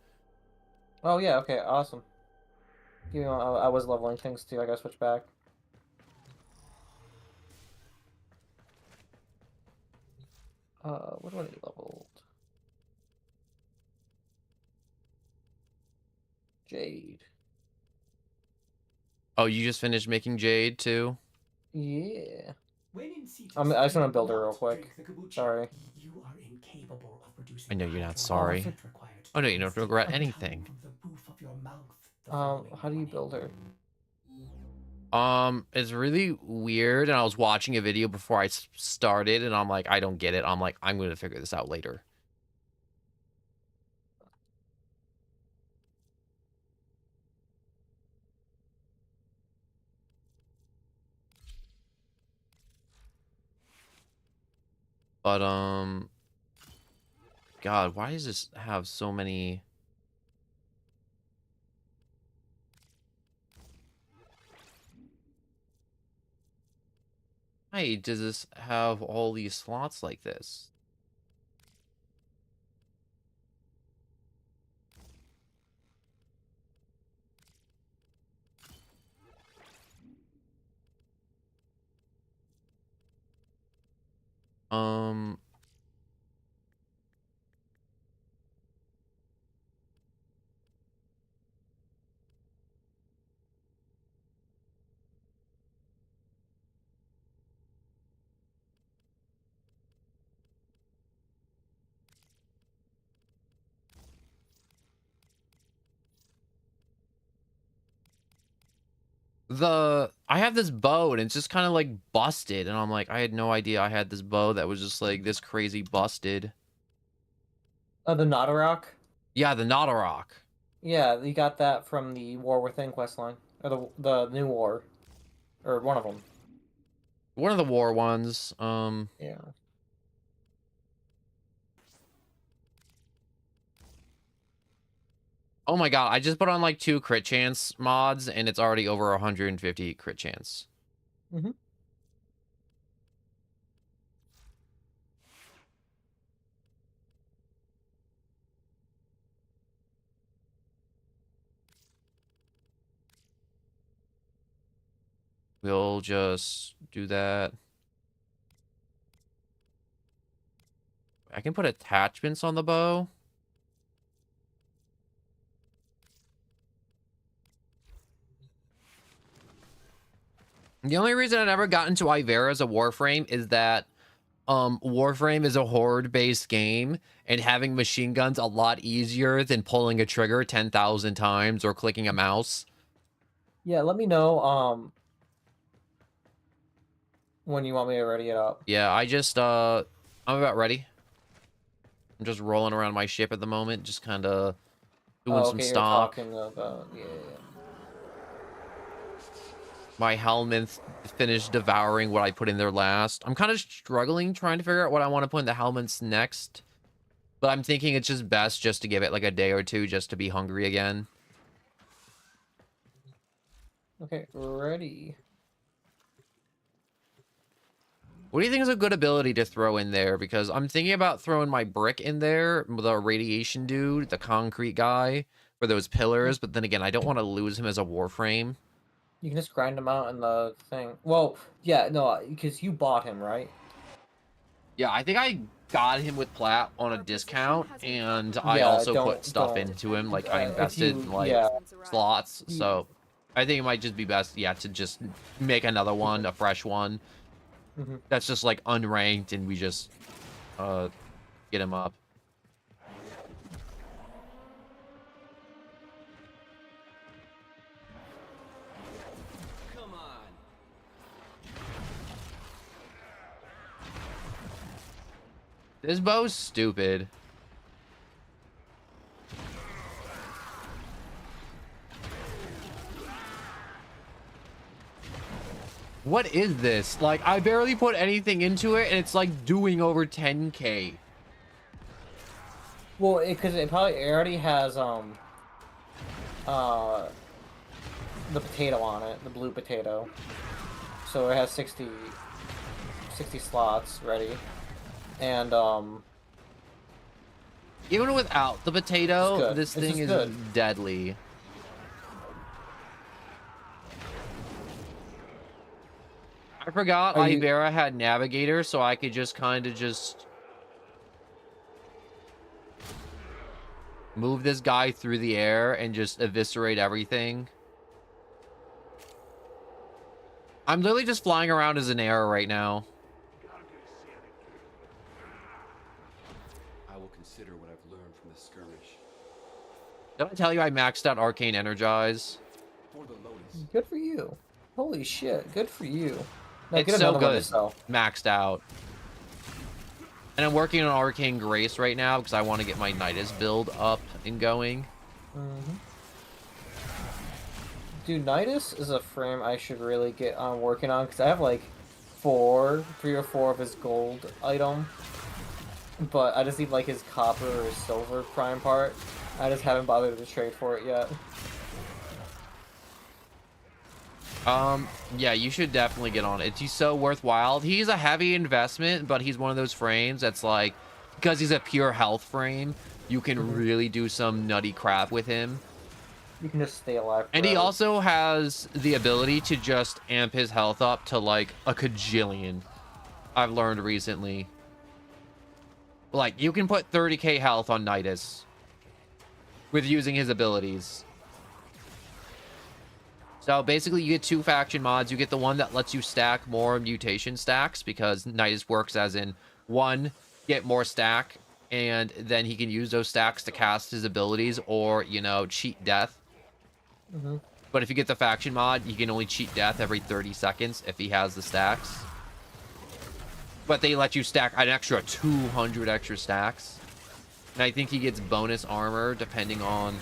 Oh yeah, okay, awesome. You know, I was leveling things too. I gotta switch back. What do I need leveled? Jade. Oh, you just finished making Jade too? Yeah. When in Cetus, I just want to build her do real not quick. drink the kombucha. Sorry. You are incapable of producing I know you're not the sorry. hydrogen required Oh no, to you don't constitute regret a anything. tongue from the roof of your mouth the How do you following build her? It's really weird, and I was watching a video before I started, and I'm like, I don't get it. I'm like, I'm gonna figure this out later. But God, why does this have so many? Why does this have all these slots like this? Um, I have this bow and it's just kind of like busted, and I'm like, I had no idea I had this bow that was just like this crazy busted. The Notarok? Yeah, the Notarok. Yeah, you got that from the War Within questline. Or the new war. Or one of them. One of the war ones. Yeah. Oh my god, I just put on like 2 crit chance mods and it's already over 150 crit chance. Mm-hmm. We'll just do that. I can put attachments on the bow. The only reason I never got into Ivera as a Warframe is that Warframe is a horde-based game, and having machine guns a lot easier than pulling a trigger 10,000 times or clicking a mouse. Yeah, let me know when you want me to ready it up. Yeah, I'm about ready. I'm just rolling around my ship at the moment, just kind of doing some stock. You're talking about, yeah. My helminth finished devouring what I put in there last. I'm kind of struggling trying to figure out what I want to put in the helminths next. But I'm thinking it's just best just to give it like a day or two just to be hungry again. Okay, ready. What do you think is a good ability to throw in there? Because I'm thinking about throwing my brick in there, the radiation dude, the concrete guy, for those pillars. But then again, I don't want to lose him as a Warframe. You can just grind him out in the thing. Well, yeah, no, because you bought him, right? Yeah, I think I got him with Plat on a discount, and I also put stuff into him. Like, I invested in, like, slots. So, I think it might just be best, yeah, to just make another one, a fresh one. That's just, like, unranked, and we just, get him up. This bow's stupid. What is this? Like, I barely put anything into it, and it's like doing over 10k. Well, because it already has the potato on it, the blue potato. So it has 60 slots ready. And even without the potato, this thing is good. deadly. I forgot Ivera had Navigator, so I could just kind of just move this guy through the air and just eviscerate everything. I'm literally just flying around as an arrow right now. I will consider what I've learned from the skirmish. Did I tell you I maxed out Arcane Energize? For the Lotus. Good for you. Holy shit, good for you. No, It's so good. Maxed out. And I'm working on Arcane Grace right now because I want to get my Nidus build up and going. Dude, Nidus is a frame I should really get on working on because I have like 3 or 4 of his gold item. But I just need like his copper or silver prime part. I just haven't bothered to trade for it yet. Yeah, you should definitely get on it. He's so worthwhile. He's a heavy investment, but he's one of those frames that's like, because he's a pure health frame, you can really do some nutty crap with him. You can just stay alive. And he also has the ability to just amp his health up to like a kajillion. I've learned recently. Like, you can put 30k health on Nidus with using his abilities. So basically you get 2 faction mods. You get the one that lets you stack more mutation stacks because Nidus works as in 1, get more stack, and then he can use those stacks to cast his abilities or, you know, cheat death. But if you get the faction mod, you can only cheat death every 30 seconds if he has the stacks. But they let you stack an extra 200 extra stacks. And I think he gets bonus armor depending on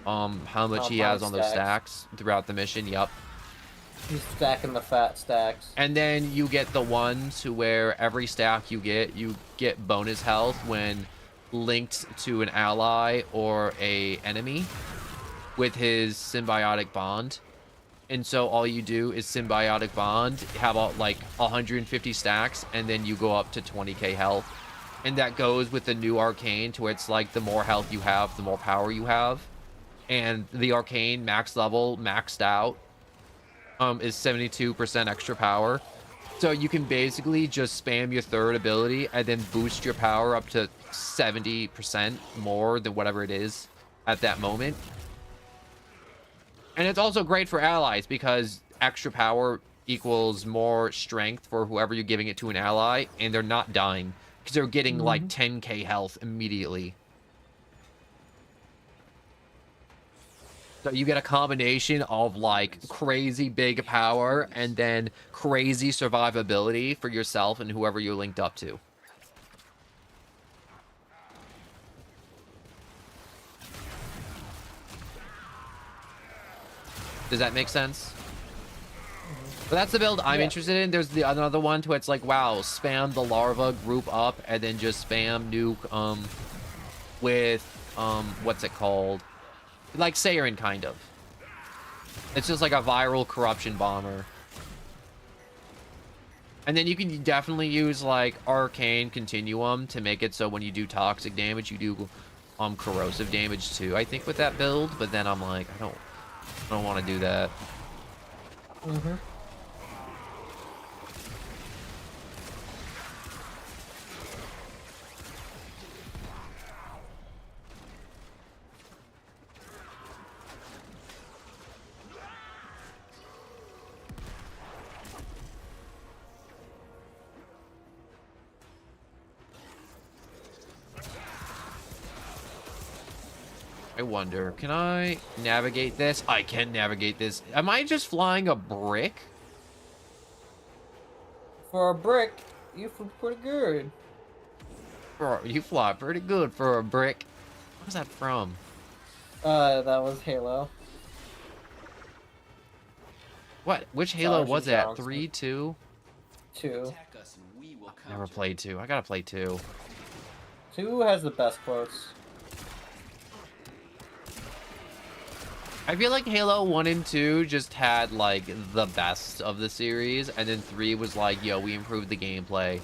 how much he has on those stacks throughout the mission. Yep. He's stacking the fat stacks. And then you get the ones to where every stack you get bonus health when linked to an ally or a enemy with his symbiotic bond. And so all you do is symbiotic bond, have like 150 stacks, and then you go up to 20k health. And that goes with the new arcane to where it's like the more health you have, the more power you have. And the arcane max level maxed out is 72% extra power. So you can basically just spam your third ability and then boost your power up to 70% more than whatever it is at that moment. And it's also great for allies because extra power equals more strength for whoever you're giving it to an ally, and they're not dying because they're getting like 10k health immediately. So you get a combination of like crazy big power and then crazy survivability for yourself and whoever you're linked up to. Does that make sense? But that's the build I'm interested in. There's the another one to it's like, wow, spam the larva, group up, and then just spam nuke with what's it called? Like Saren, kind of. It's just like a viral corruption bomber. And then you can definitely use like arcane continuum to make it so when you do toxic damage, you do corrosive damage too, I think, with that build. But then I'm like, I don't want to do that. I wonder, can I navigate this? I can navigate this. Am I just flying a brick? For a brick, you flew pretty good. You fly pretty good for a brick. What was that from? That was Halo. What? Which Halo Sergeant was that? Johnson. 3, 2? 2. Never played 2. I gotta play 2. 2 has the best quotes. I feel like Halo 1 and 2 just had, like, the best of the series, and then 3 was like, yo, we improved the gameplay.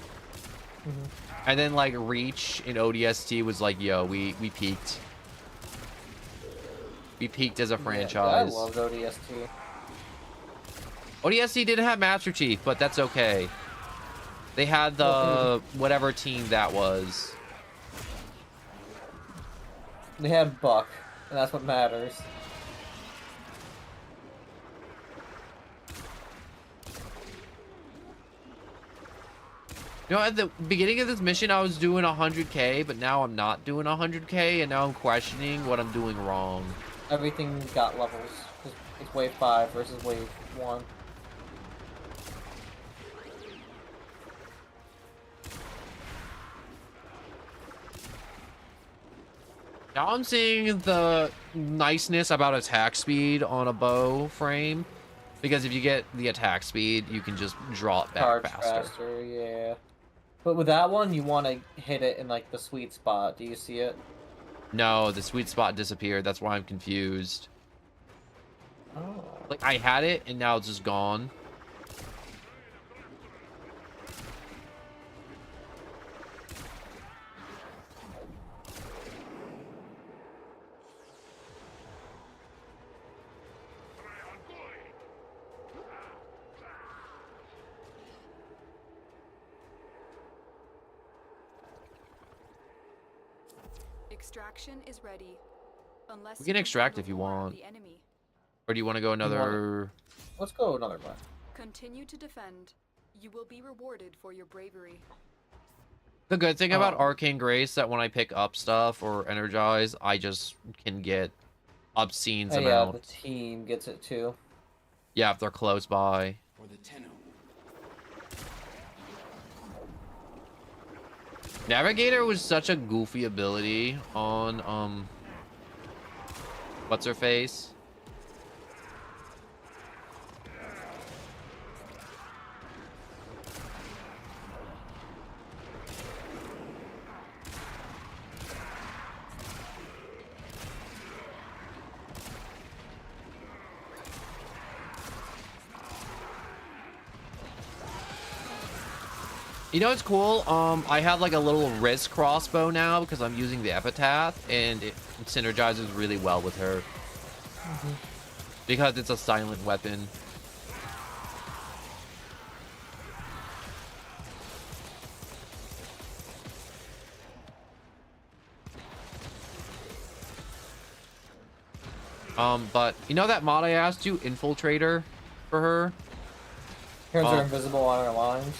And then, like, Reach in ODST was like, yo, we peaked. We peaked as a franchise. I loved ODST. ODST didn't have Master Chief, but that's okay. They had the whatever team that was. They had Buck, and that's what matters. You know, at the beginning of this mission, I was doing 100k, but now I'm not doing 100k, and now I'm questioning what I'm doing wrong. Everything got levels. It's wave 5 versus wave 1. Now I'm seeing the niceness about attack speed on a bow frame, because if you get the attack speed, you can just draw it back Charge faster. Yeah. But with that one, you want to hit it in like the sweet spot. Do you see it? No, the sweet spot disappeared. That's why I'm confused. Oh. Like, I had it, and now it's just gone. Extraction is ready. Unless We can extract if you want. Or do you want to go another... Let's go another one. Continue to defend. You will be rewarded for your bravery. The good thing about Arcane Grace that when I pick up stuff or energize, I just can get obscene amount. Yeah, the team gets it too. Yeah, if they're close by. Or the Tenno. Navigator was such a goofy ability on what's her face? You know, it's cool. I have like a little wrist crossbow now because I'm using the epitaph, and it synergizes really well with her because it's a silent weapon. But you know that mod I asked you, Infiltrator, for her? Turns her invisible on her lines.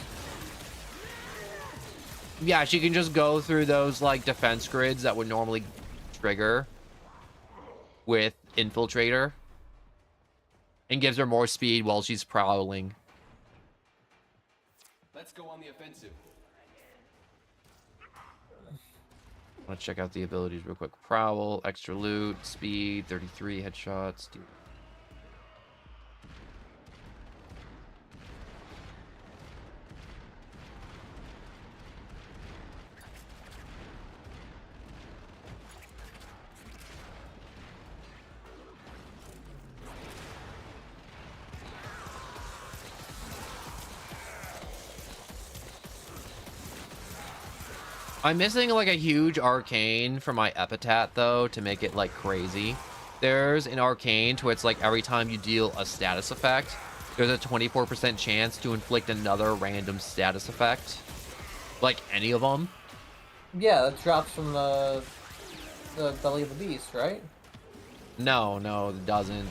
Yeah, she can just go through those like defense grids that would normally trigger with Infiltrator, and gives her more speed while she's prowling. Let's go on the offensive. Let's check out the abilities real quick. Prowl, extra loot, speed, 33 headshots. I'm missing like a huge arcane for my epitaph though to make it like crazy. There's an arcane to where it's like every time you deal a status effect, there's a 24% chance to inflict another random status effect. Like any of them. Yeah, that drops from the belly of the beast, right? No, it doesn't.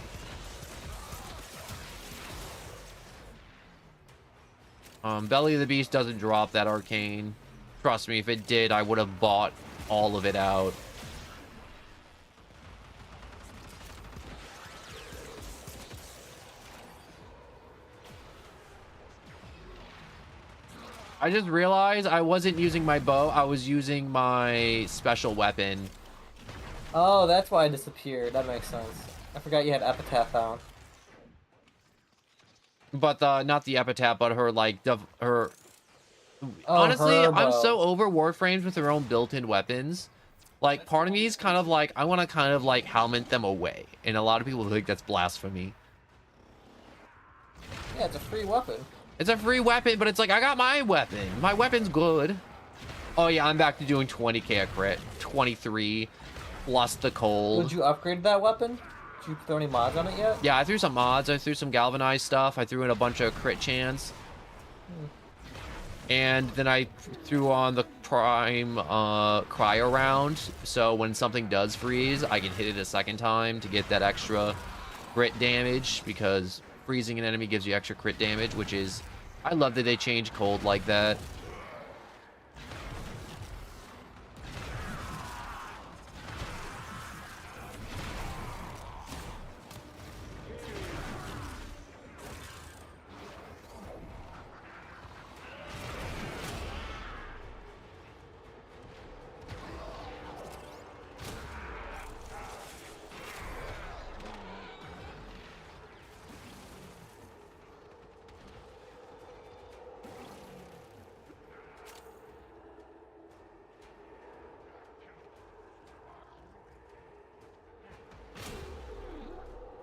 Belly of the Beast doesn't drop that arcane. Trust me, if it did, I would have bought all of it out. I just realized I wasn't using my bow, I was using my special weapon. Oh, that's why I disappeared. That makes sense. I forgot you had epitaph down. But not the epitaph, but her like her. Oh, honestly, her I'm bow. so over Warframes with their own built-in weapons. Like, part of me is kind of like, I want to kind of like helmet them away, and a lot of people think that's blasphemy. Yeah, it's a free weapon. It's a free weapon, but it's like, I got my weapon. My weapon's good. Oh yeah, I'm back to doing 20k a crit. 23 plus the cold. Did you upgrade that weapon? Did you throw any mods on it yet? Yeah, I threw some mods. I threw some galvanized stuff. I threw in a bunch of crit chance. And then I threw on the prime cryo round. So when something does freeze, I can hit it a second time to get that extra crit damage, because freezing an enemy gives you extra crit damage, which is, I love that they change cold like that.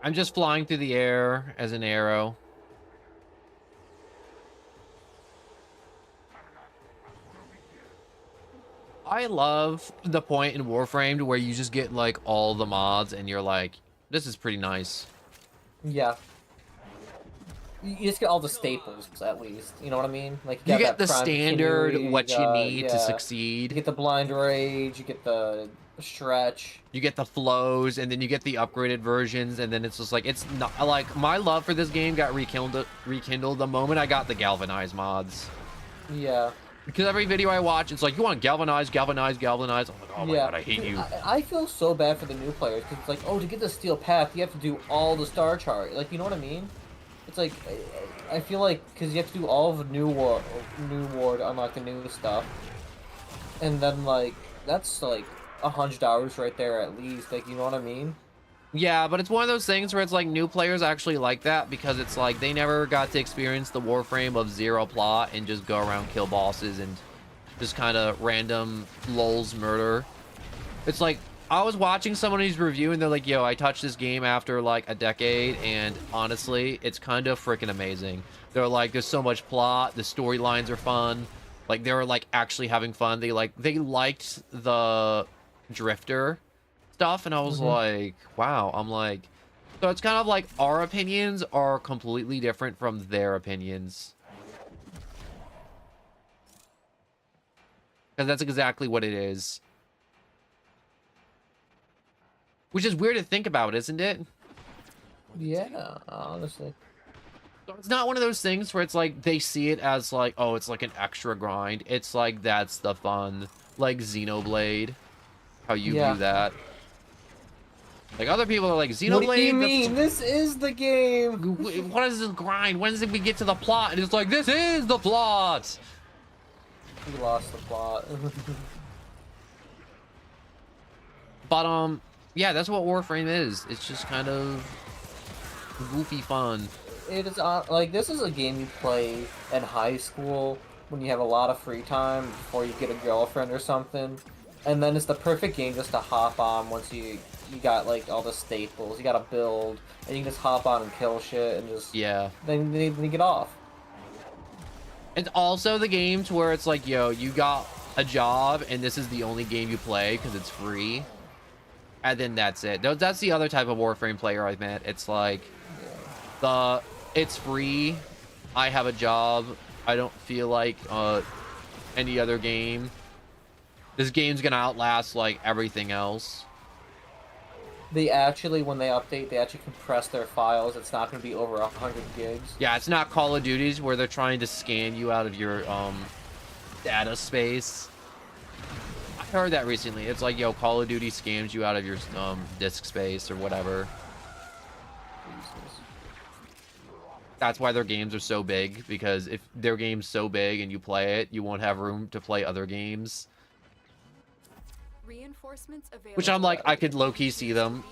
I'm just flying through the air as an arrow. I love the point in Warframe where you just get like all the mods and you're like, this is pretty nice. Yeah. You just get all the staples, at least. You know what I mean? Like You get that the prime standard, Kinui, what you need to succeed. You get the blind rage, you get the stretch. You get the flows, and then you get the upgraded versions, and then it's just like, it's not like, my love for this game got rekindled the moment I got the galvanized mods. Yeah. Because every video I watch, it's like, you want galvanize, galvanize, galvanize. I'm like, oh my god, I hate you. I feel so bad for the new players, because it's like, oh, to get the steel path, you have to do all the star chart. Like, you know what I mean? It's like, I feel like, because you have to do all of New War to unlock the new stuff. And then, like, that's like $100 right there at least. Like, you know what I mean? Yeah, but it's one of those things where it's like new players actually like that, because it's like they never got to experience the Warframe of zero plot and just go around, kill bosses, and just kind of random lulz murder. It's like, I was watching somebody's review and they're like, yo, I touched this game after like a decade, and honestly, it's kind of freaking amazing. They're like, there's so much plot, the storylines are fun. Like, they were like actually having fun. They liked the Drifter stuff, and I was like, wow. I'm like, so it's kind of like our opinions are completely different from their opinions. Because that's exactly what it is. Which is weird to think about, isn't it? Yeah, honestly. So it's not one of those things where it's like they see it as like, oh, it's like an extra grind. It's like that's the fun, like Xenoblade, how you view that. Like other people are like Xenoblade. What do you mean? This is the game. What is this grind? When does we get to the plot? And it's like this is the plot. We lost the plot. But yeah, that's what Warframe is. It's just kind of goofy fun. It is like this is a game you play in high school when you have a lot of free time before you get a girlfriend or something, and then it's the perfect game just to hop on once you got like all the staples. You got to build, and you can just hop on and kill shit and just Then you get off. It's also the games where it's like, yo, you got a job and this is the only game you play because it's free, and then that's it. That's the other type of Warframe player I've met. It's like it's free, I have a job, I don't feel like any other game. This game's gonna outlast like everything else. They actually, when they update, they actually compress their files. It's not going to be over 100 gigs. Yeah, it's not Call of Duty's where they're trying to scan you out of your data space. I heard that recently. It's like, yo, Call of Duty scans you out of your disk space or whatever. That's why their games are so big, because if their game's so big and you play it, you won't have room to play other games. Reinforcements available. Which I'm like, I could low-key see them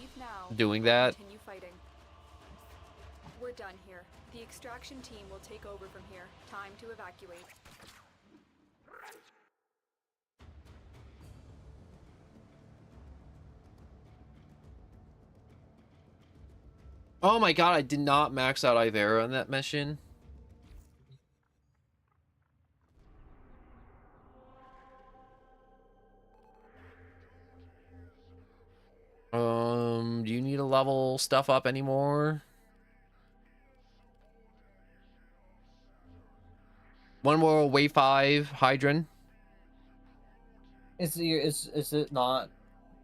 doing that. Continue fighting. We're done here. The extraction team will take over from here. Time to evacuate. Oh my god, I did not max out Ivera on that mission. Do you need to level stuff up anymore? One more wave 5 Hydran. Is it not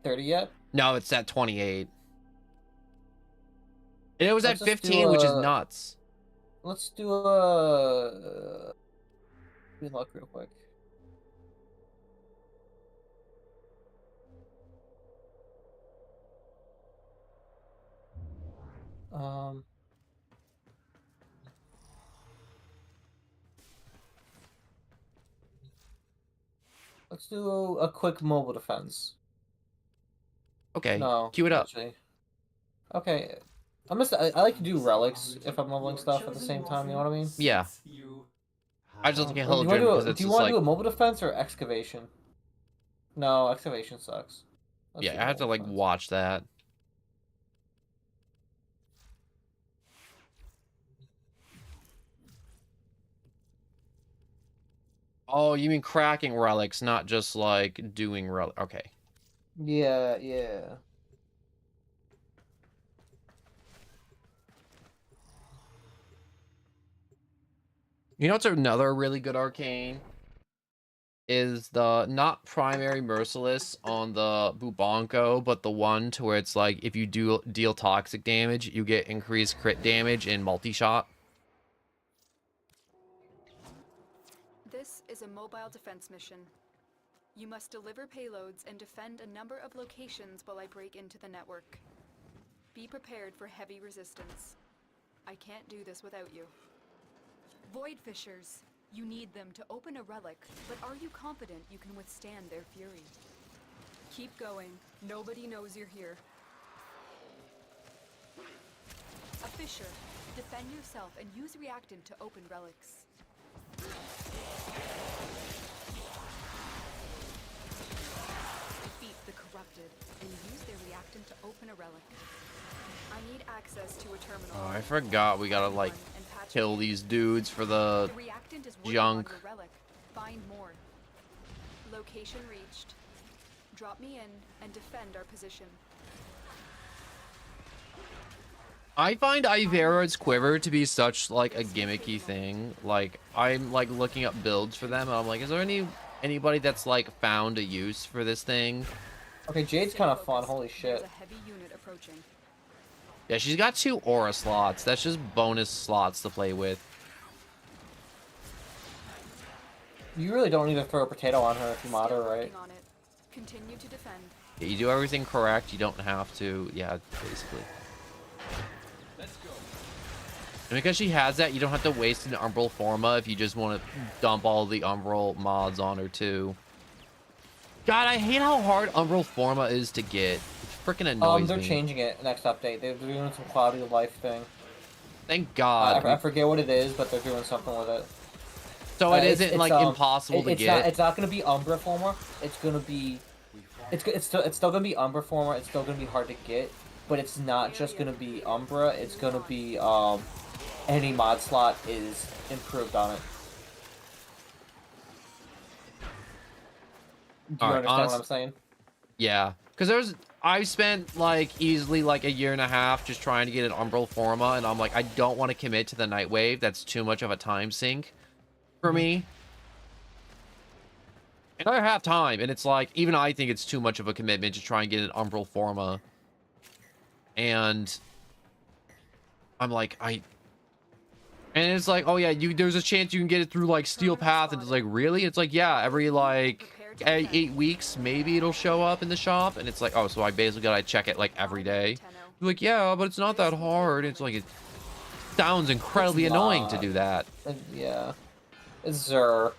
30 yet? No, it's at 28. And it was at 15, which is nuts. Let's do a... Let me look real quick. Let's do a quick mobile defense. Okay, no, cue it up. Actually. Okay, I like to do relics if I'm leveling stuff at the same time. You know what I mean? Yeah. I just can't hold Do you want to do a mobile defense or excavation? No, excavation sucks. Yeah, I have to like watch that. Oh, you mean cracking relics, not just like doing relic. Okay. Yeah, yeah. You know what's another really good arcane? Is the not primary merciless on the Bubonko, but the one to where it's like if you deal toxic damage, you get increased crit damage in multi-shot. This is a mobile defense mission. You must deliver payloads and defend a number of locations while I break into the network. Be prepared for heavy resistance. I can't do this without you. Void Fishers. You need them to open a relic, but are you confident you can withstand their fury? Keep going. Nobody knows you're here. A Fisher. Defend yourself and use reactant to open relics. Defeat the corrupted and use their reactant to open a relic. I need access to a terminal. Oh, I forgot we gotta like kill these dudes for the junk. Find more. Location reached. Drop me in and defend our position. I find Ivera's quiver to be such like a gimmicky thing. Like I'm like looking up builds for them and I'm like, is there anybody that's like found a use for this thing? Okay, Jade's kind of fun. Holy shit. There's a heavy unit approaching. Yeah, she's got 2 aura slots. That's just bonus slots to play with. You really don't need to throw a potato on her if you mod her, right? Continue to defend. Yeah, you do everything correct. You don't have to. Yeah, basically. Let's go. And because she has that, you don't have to waste an Umbral Forma if you just want to dump all the Umbral mods on her too. God, I hate how hard Umbral Forma is to get. It freaking annoys they're me. changing it next update. They're doing some quality of life thing. Thank God. I forget what it is, but they're doing something with it. So it isn't like impossible to get. It's not gonna be Umbra Forma. It's gonna be. It's still gonna be Umbra Forma. It's still gonna be hard to get, but it's not just gonna be Umbra. It's gonna be any mod slot is improved on it. Do you understand what I'm saying? Yeah, because I've spent like easily like a year and a half just trying to get an Umbral Forma, and I'm like, I don't want to commit to the Nightwave. That's too much of a time sink for me. And I have time, and it's like, even I think it's too much of a commitment to try and get an Umbral Forma. And I'm like, and it's like, oh yeah, there's a chance you can get it through like Steel Path, and it's like, really? It's like, yeah, every like 8 weeks maybe it'll show up in the shop, and it's like, oh, so I basically gotta check it like every day. You're like, yeah, but it's not that hard. It's like, it sounds incredibly annoying to do that. Yeah, it's Zer.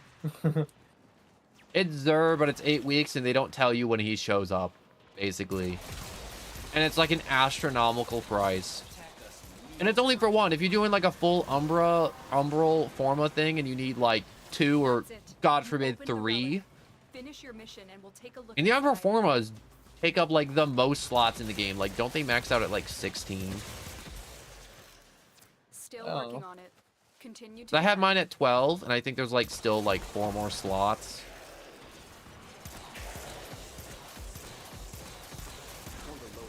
It's Zer, but it's 8 weeks, and they don't tell you when he shows up, basically. And it's like an astronomical price. And it's only for one. If you're doing like a full Umbral Forma thing, and you need like 2 or, God forbid, 3. Finish your mission and we'll take a look. And the Umbral Formas take up like the most slots in the game. Like, don't they max out at like 16? Still working on it. Continue to. So I have mine at 12, and I think there's like still like 4 more slots.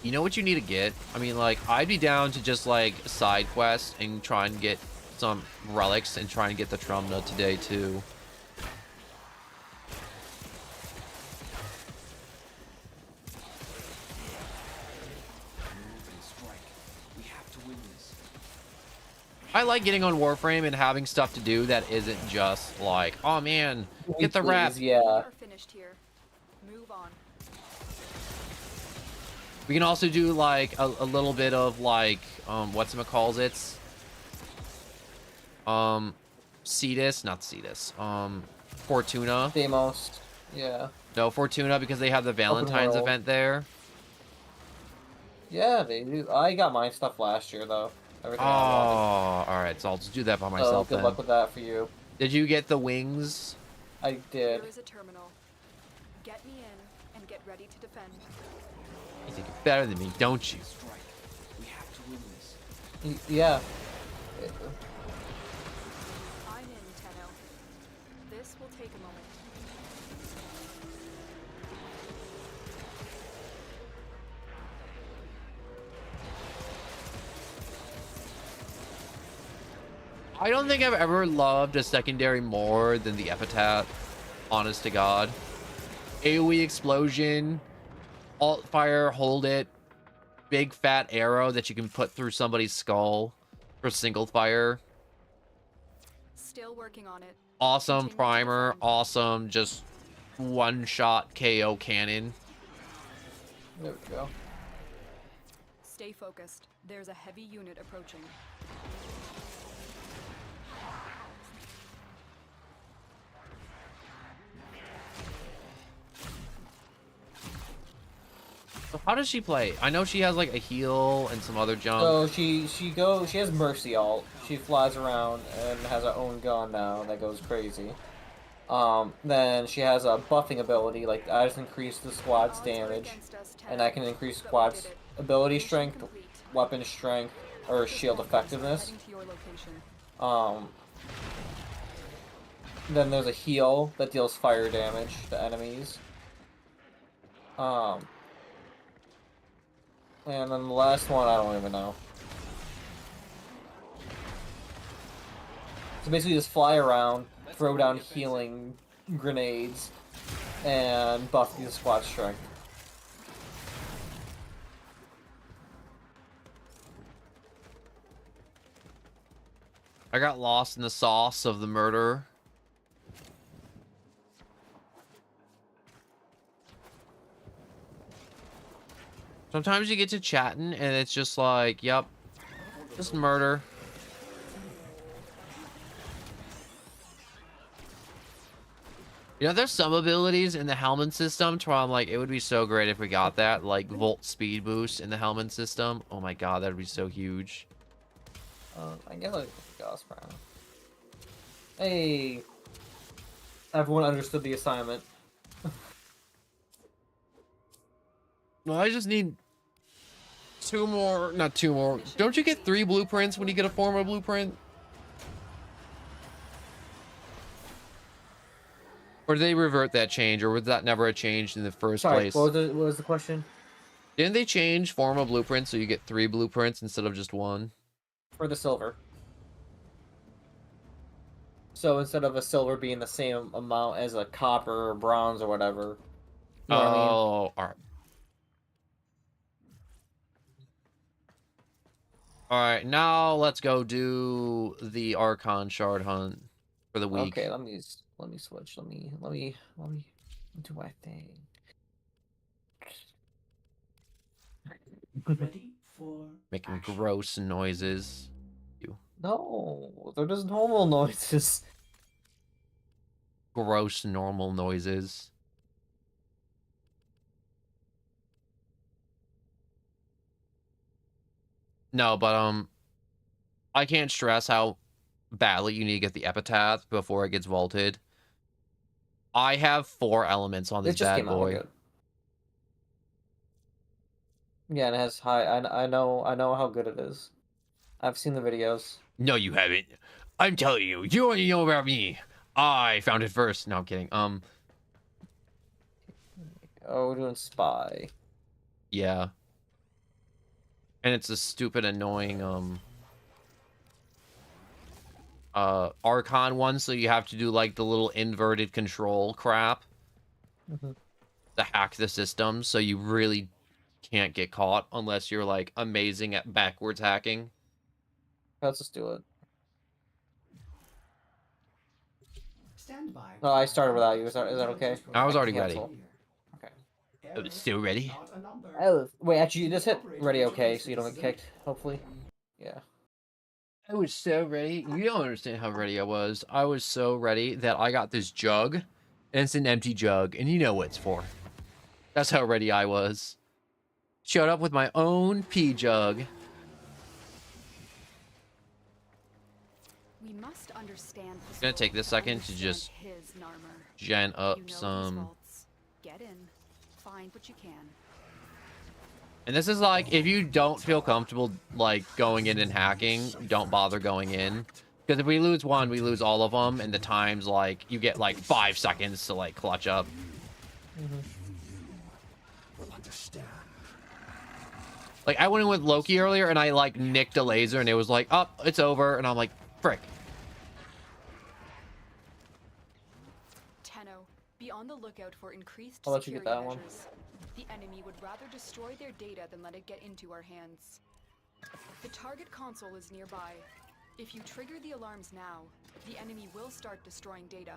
You know what you need to get? I mean, like, I'd be down to just like side quest and try and get some relics and try and get the Trumna today too. I like getting on Warframe and having stuff to do that isn't just like, oh man, get the wrap. Yeah. Move on. We can also do like a little bit of like whatchamacallits. Cetus, not Cetus. Fortuna. Deimos. Yeah. No, Fortuna, because they have the Valentine's event there. Yeah, they do. I got my stuff last year though. Everything alright, so I'll just do that by myself good then. luck with that for you. Did you get the wings? I did. There is a terminal. Get me in and get ready to defend. You think you're better than me, don't you? We have to win this. Yeah. I'm in, Tenno. This will take a moment. I don't think I've ever loved a secondary more than the Epitaph, honest to God. AoE explosion, alt fire, hold it, big fat arrow that you can put through somebody's skull for single fire. Still working on it. Awesome primer, awesome just one-shot KO cannon. There we go. Stay focused. There's a heavy unit approaching. So how does she play? I know she has like a heal and some other junk. So she has Mercy ult. She flies around and has her own gun now that goes crazy. Then she has a buffing ability, like I just increase the squad's damage, and I can increase squad's ability strength, weapon strength, or shield effectiveness. Then there's a heal that deals fire damage to enemies. And then the last one, I don't even know. So basically just fly around, throw down healing grenades, and buff the squad strength. I got lost in the sauce of the murder. Sometimes you get to chatting and it's just like, yep, just murder. You know, there's some abilities in the Helmet system to where I'm like, it would be so great if we got that, like Volt Speed Boost in the Helmet system. Oh my god, that would be so huge. I guess I Gauss Brown. Hey, everyone understood the assignment. No, I just need two more, not two more. Don't you get 3 blueprints when you get a formal blueprint? Or did they revert that change, or was that never a change in the first place? What was the question? Didn't they change formal blueprints so you get 3 blueprints instead of just 1? For the silver. So instead of a silver being the same amount as a copper or bronze or whatever. You know what I mean? All right. All right, now let's go do the Archon shard hunt for the week. Okay, let me switch. Let me do my thing. Ready for Making action. gross noises. No, they're just normal noises. Gross normal noises. No, but I can't stress how badly you need to get the epitaph before it gets vaulted. I have 4 elements on this bad boy. Good. Yeah, and it has high. I know how good it is. I've seen the videos. No, you haven't. I'm telling you, you only know about me. I found it first. No, I'm kidding. Oh, we're doing spy. Yeah. And it's a stupid, annoying, Archon one, so you have to do, like, the little inverted control crap to hack the system, so you really can't get caught unless you're, like, amazing at backwards hacking. Let's just do it. Stand by. No, I started without you. Is that okay? I was already ready. Okay. Oh, it's still ready? Oh, wait, actually, you just hit ready okay, so you don't get kicked, hopefully. Yeah. I was so ready. You don't understand how ready I was. I was so ready that I got this jug, and it's an empty jug, and you know what it's for. That's how ready I was. Showed up with my own pee jug. We must understand. It's gonna take this second to just gen up some. Get in, find what you can. And this is like, if you don't feel comfortable like going in and hacking, don't bother going in. Because if we lose one, we lose all of them, and the times like you get like 5 seconds to like clutch up. Like I went in with Loki earlier, and I like nicked a laser, and it was like, oh, it's over, and I'm like, frick. Tenno, be on the lookout for increased I'll let you get security that one. measures. The enemy would rather destroy their data than let it get into our hands. The target console is nearby. If you trigger the alarms now, the enemy will start destroying data.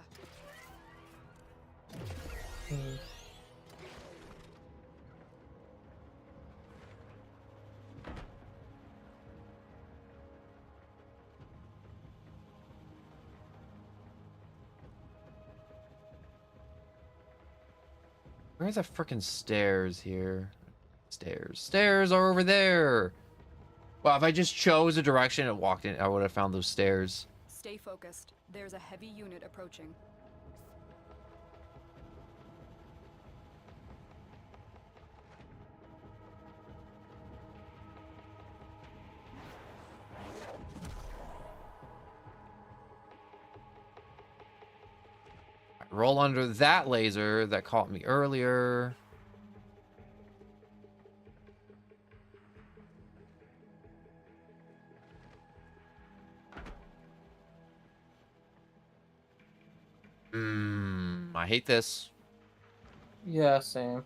Where's the frickin' stairs here? Stairs are over there. Well, if I just chose a direction and walked in, I would have found those stairs. Stay focused. There's a heavy unit approaching. Roll under that laser that caught me earlier. I hate this. Yeah, same.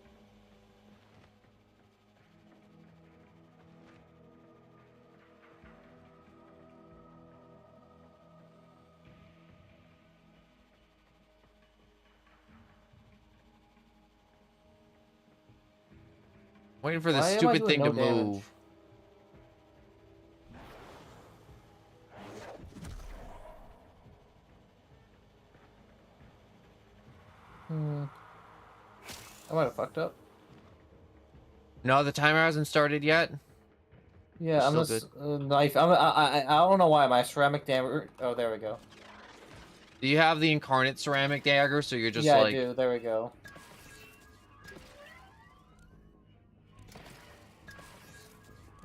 Waiting for this Why am I stupid doing thing no to damage? move. I might have fucked up. No, the timer hasn't started yet. Yeah, I'm Still just good. knife. I don't know why my ceramic dagger. Oh, there we go. Do you have the incarnate ceramic dagger? So you're just Yeah, like. I do. There we go.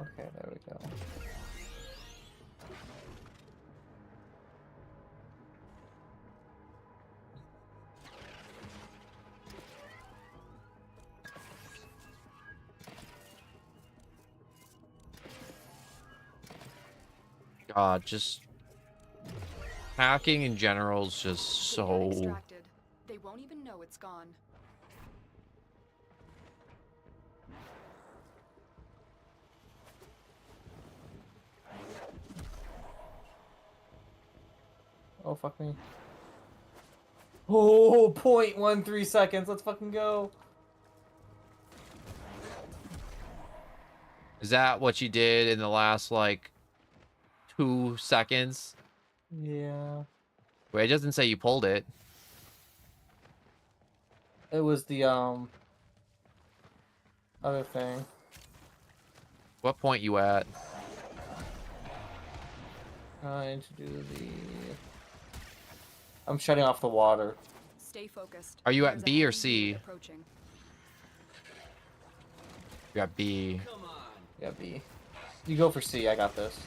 Okay, there we go. God, just hacking in general is just so. Extracted. They won't even know it's gone. Oh, fuck me. Oh, 0.13 seconds. Let's fucking go. Is that what you did in the last like 2 seconds? Yeah. Wait, it doesn't say you pulled it. It was the other thing. What point you at? Trying to do the. I'm shutting off the water. Stay focused. Are you at There's a B or heavy C? unit approaching. You got B. Come on. Yeah, B. You go for C. I got this.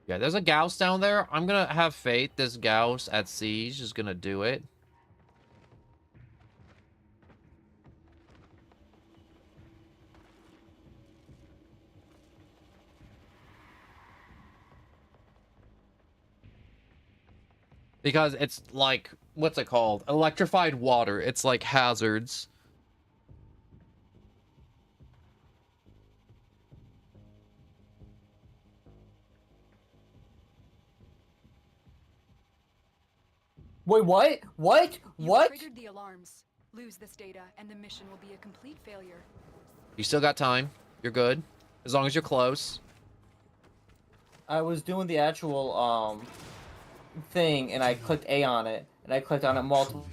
Yeah, there's a Gauss down there. I'm gonna have faith this Gauss at C is just gonna do it. Because it's like, what's it called? Electrified water. It's like hazards. Wait, what? What? You What? triggered the alarms. Lose this data, and the mission will be a complete failure. You still got time. You're good. As long as you're close. I was doing the actual thing, and I clicked A on it, and I clicked on it multiple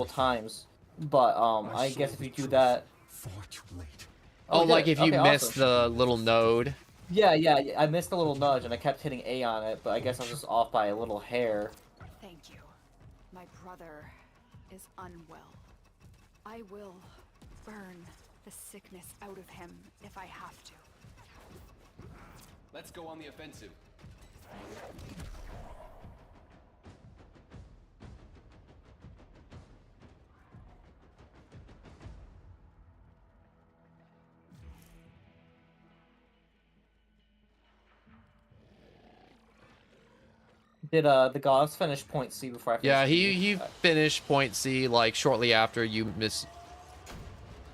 times. But I guess if you do that. Oh, we did like it. if you Okay, missed awesome. the little node. Yeah, I missed a little nudge, and I kept hitting A on it, but I guess I was just off by a little hair. Thank you. My brother is unwell. I will burn the sickness out of him if I have to. Let's go on the offensive. Did the Gauss finish point C before I finished? Yeah, B? he finished point C like shortly after you missed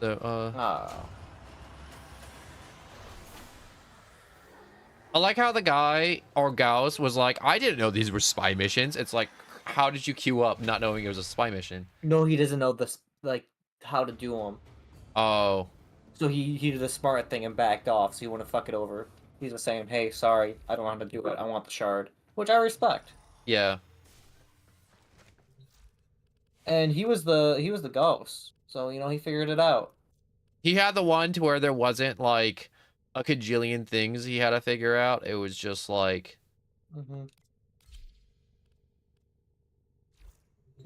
the I like how the guy or Gauss was like, I didn't know these were spy missions. It's like, how did you queue up not knowing it was a spy mission? No, he doesn't know this like how to do them. Oh. So he did the smart thing and backed off, so he wouldn't fuck it over. He's just saying, "Hey, sorry, I don't know how to do it. I want the shard," which I respect. Yeah. And he was the ghost, so you know he figured it out. He had the one to where there wasn't like a cajillion things he had to figure out. It was just like.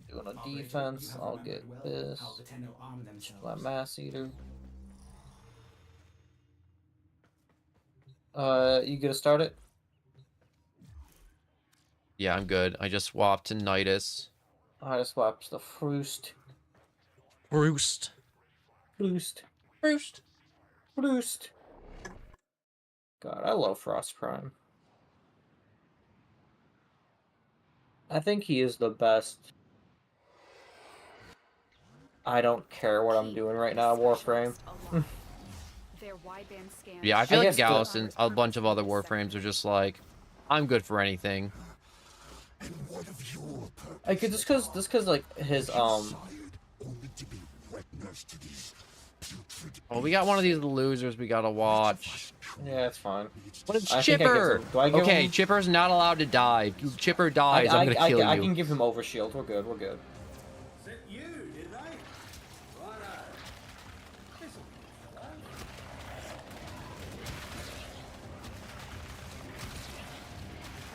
Doing a defense, I'll get this. My mass eater. You gonna start it? Yeah, I'm good. I just swapped to Nidus. I just swapped the Froost. Roost. Boost. Boost. Boost. God, I love Frost Prime. I think he is the best. I don't care what I'm doing right now, Warframe. Their wideband scans Yeah, I feel like guess the- Gauss and a bunch of other Warframes are just like, I'm good for anything. I could just cause like his Oh, we got one of these losers we gotta watch. Yeah, it's fine. But it's I think I give Chipper! him- do I give Okay, him- Chipper's not allowed to die. If Chipper dies, I'm gonna kill you. I can give him overshield. We're good. We're good. You, did they? Righto. This'll be fun.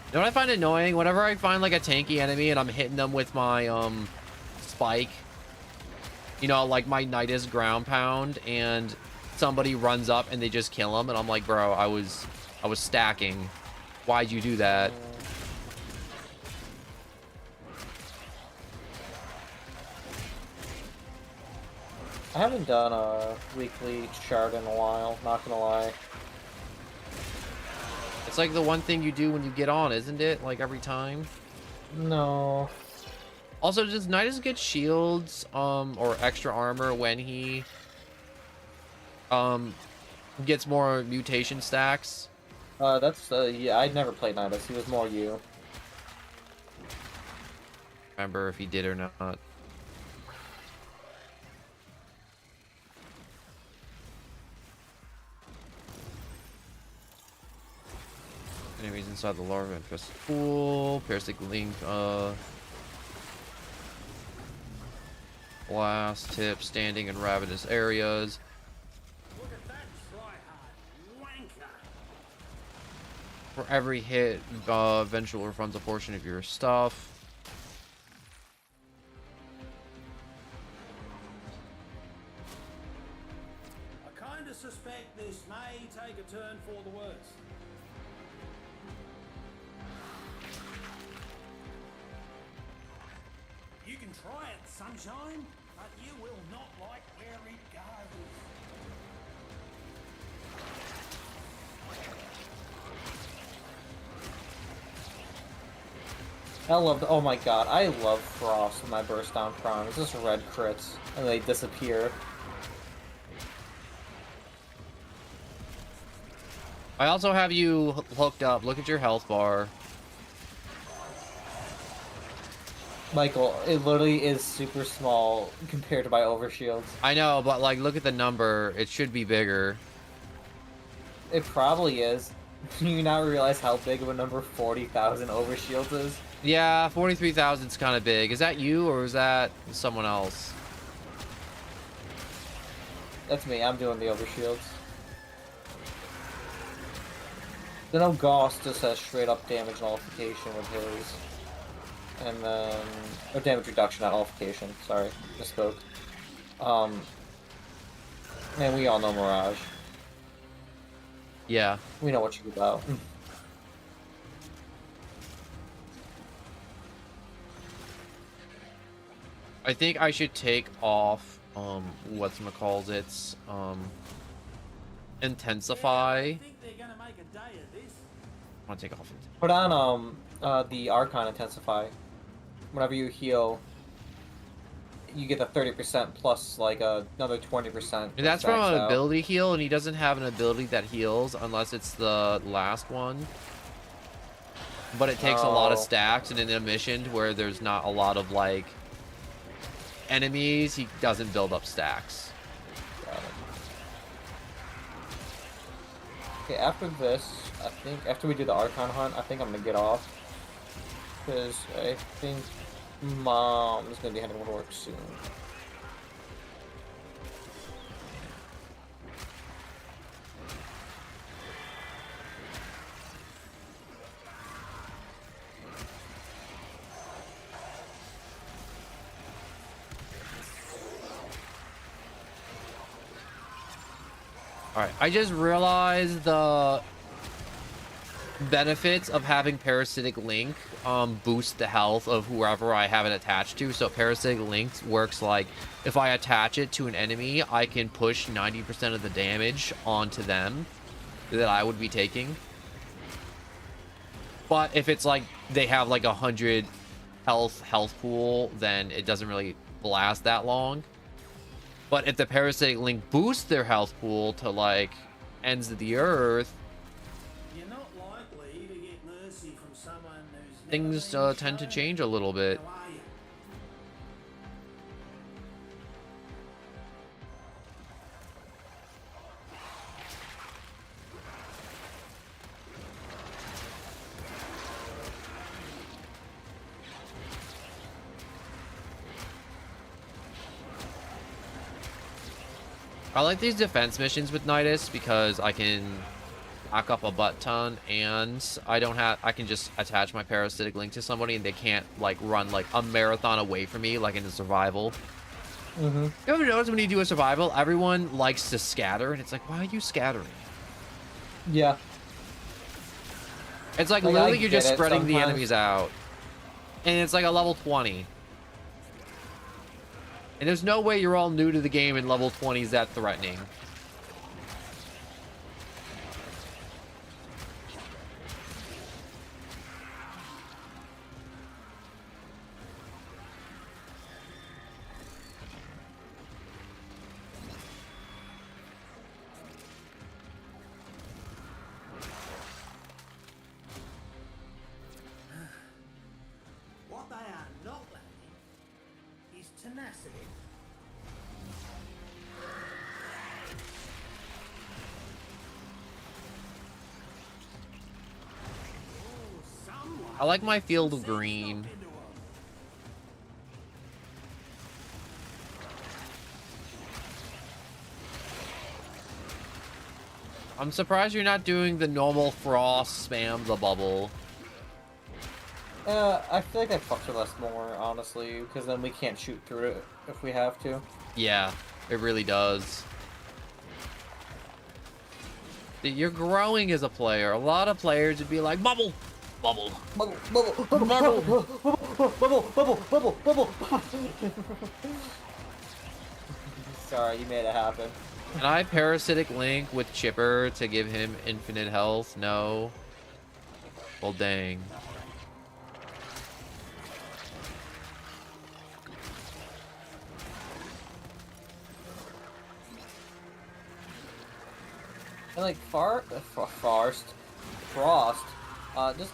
You know what I find annoying? Whenever I find like a tanky enemy and I'm hitting them with my spike, you know, like my Nidus ground pound, and somebody runs up and they just kill him, and I'm like, bro, I was stacking. Why'd you do that? I haven't done a weekly chart in a while, not gonna lie. It's like the one thing you do when you get on, isn't it? Like every time? No. Also, does Nidus get shields or extra armor when he gets more mutation stacks? That's yeah, I'd never played Nidus. He was more you. Remember if he did or not. Enemies inside the larva infested pool. Parasitic link, blast, tip, standing in ravenous areas. Look at that try-hard wanker. For every hit, Vengeful refunds a portion of your stuff. I kinda suspect this may take a turn for the worse. You can try it, sunshine, but you will not like where it goes. I love. Oh my god, I love Frost when I burst down Prime. It's just red crits and they disappear. I also have you hooked up. Look at your health bar. Michael, it literally is super small compared to my overshields. I know, but like, look at the number. It should be bigger. It probably is. Do you not realize how big of a number 40,000 overshields is? Yeah, 43,000 is kind of big. Is that you or is that someone else? That's me. I'm doing the overshields. Then no Gauss just has straight up damage nullification with his. And then... or damage reduction, not nullification. Sorry, misspoke. And we all know Mirage. Yeah. We know what you're about. I think I should take off, whatchamacallits, Intensify. I think they're gonna make a day of this. I want to take off. Put on, the Archon Intensify. Whenever you heal, you get the 30% plus, like, another 20%. That's from stacks an out. ability heal, and he doesn't have an ability that heals unless it's the last one. But it takes a lot of Oh. stacks, and in a mission where there's not a lot of, like, enemies, he doesn't build up stacks. Got it. Okay, after this, I think, after we do the Archon hunt, I think I'm gonna get off. Because I think Mom is gonna be heading to work soon. Alright, I just realized the benefits of having Parasitic Link boost the health of whoever I have it attached to. So Parasitic Link works like if I attach it to an enemy, I can push 90% of the damage onto them that I would be taking. But if it's like they have like 100 health pool, then it doesn't really last that long. But if the Parasitic Link boosts their health pool to like ends of the earth, You're not likely to get mercy from someone who's things tend to change a little bit. I like these defense missions with Nidus because I can back up a butt ton, and I can just attach my Parasitic Link to somebody and they can't like run like a marathon away from me like in a survival. You ever notice when you do a survival, everyone likes to scatter, and it's like, why are you scattering? Yeah. It's like Like, literally I you're get just it spreading the sometimes. enemies out. And it's like a level 20. And there's no way you're all new to the game and level 20 is that threatening. What they are not lacking is tenacity. I like my field of green. I'm surprised you're not doing the normal frost spam the bubble. I feel like I fucked with us more, honestly, because then we can't shoot through it if we have to. Yeah, it really does. You're growing as a player. A lot of players would be like, bubble, bubble, bubble, bubble, bubble, bubble, bubble, bubble, bubble, bubble. Sorry, you made it happen. Can I Parasitic Link with Chipper to give him infinite health? No. Well, dang. And like Frost, this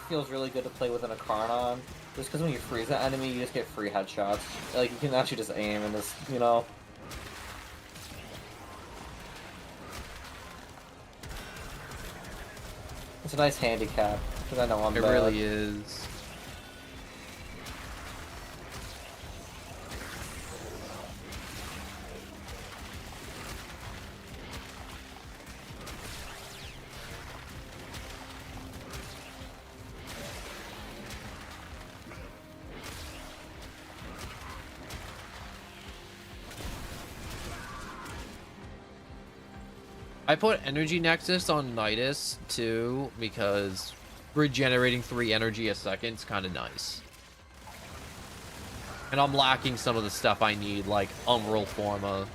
feels really good to play with an Acarnon. Just because when you freeze that enemy, you just get free headshots. Like you can actually just aim and just, you know. It's a nice handicap because I know I'm It bad. really is. I put Energy Nexus on Nidus too because regenerating 3 energy a second is kind of nice. And I'm lacking some of the stuff I need, like Umbral Forma.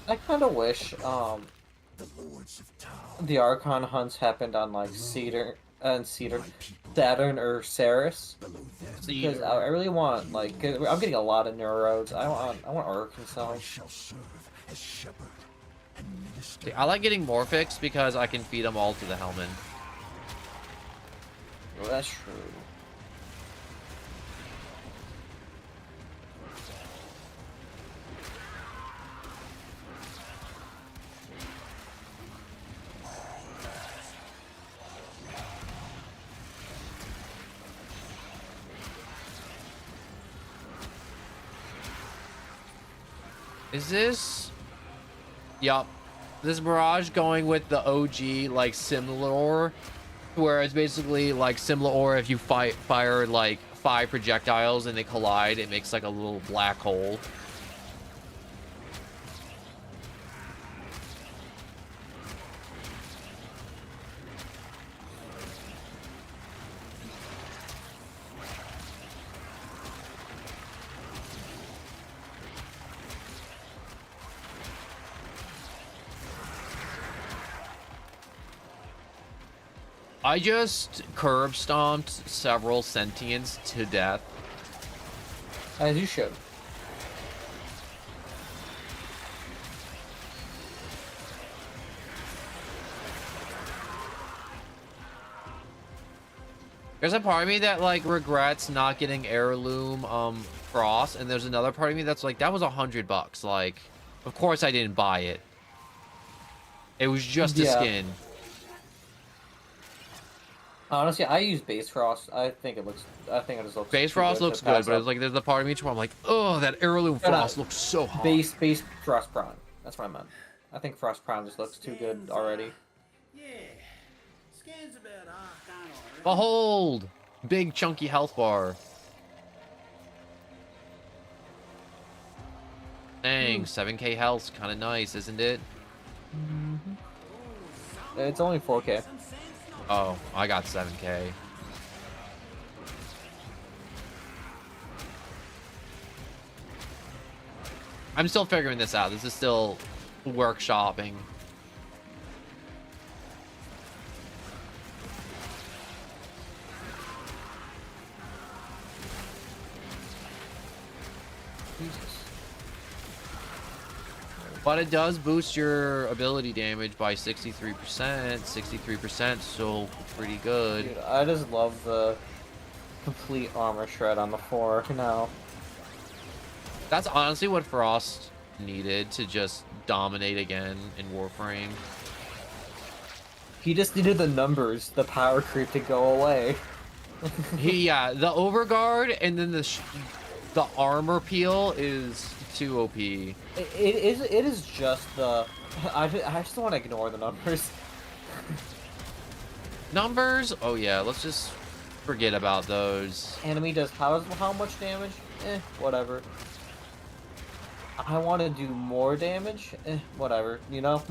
I kind of wish the Archon hunts happened on like Saturn or Ceres. Because I really want, like, 'cause I'm getting a lot of Neurodes. I want Arkansas. See, I like getting Morphix because I can feed them all to the Helmet. Well, that's true. Is this? Yup. This Mirage going with the OG, like, similar, where it's basically like similar if you fire like 5 projectiles and they collide, it makes like a little black hole. I just curb stomped several sentients to death. As you should. There's a part of me that like regrets not getting heirloom frost, and there's another part of me that's like, that was $100. Like, of course I didn't buy it. It was just a skin. Honestly, I use base frost. I think it just looks. Base frost looks good, but it's like there's the part of me where I'm like, oh, that heirloom frost looks so hot. Base frost prime. That's what I meant. I think frost prime just looks too good already. Yeah. Scan's about half done already. Behold, big chunky health bar. Dang, 7k health's kind of nice, isn't it? It's only 4k. Oh, I got 7k. I'm still figuring this out. This is still workshopping. But it does boost your ability damage by 63%. 63%, so pretty good. Dude, I just love the complete armor shred on the floor now. That's honestly what Frost needed to just dominate again in Warframe. He just needed the numbers, the power creep to go away. Yeah, the overguard and then the armor peel is too OP. It is just the... I just want to ignore the numbers. Numbers? Oh yeah, let's just forget about those. Enemy does how much damage? Whatever. I want to do more damage? Whatever, you know?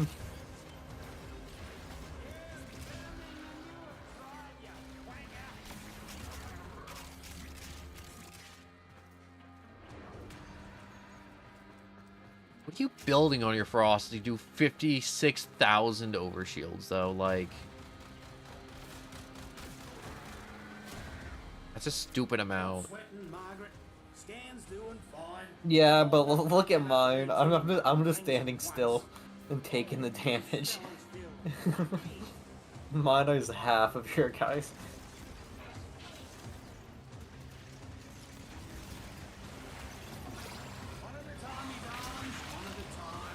What are you building on your Frost to do 56,000 overshields though? Like, that's a stupid amount. Yeah, but look at mine. I'm just standing still and taking the damage. Mine is half of your guys.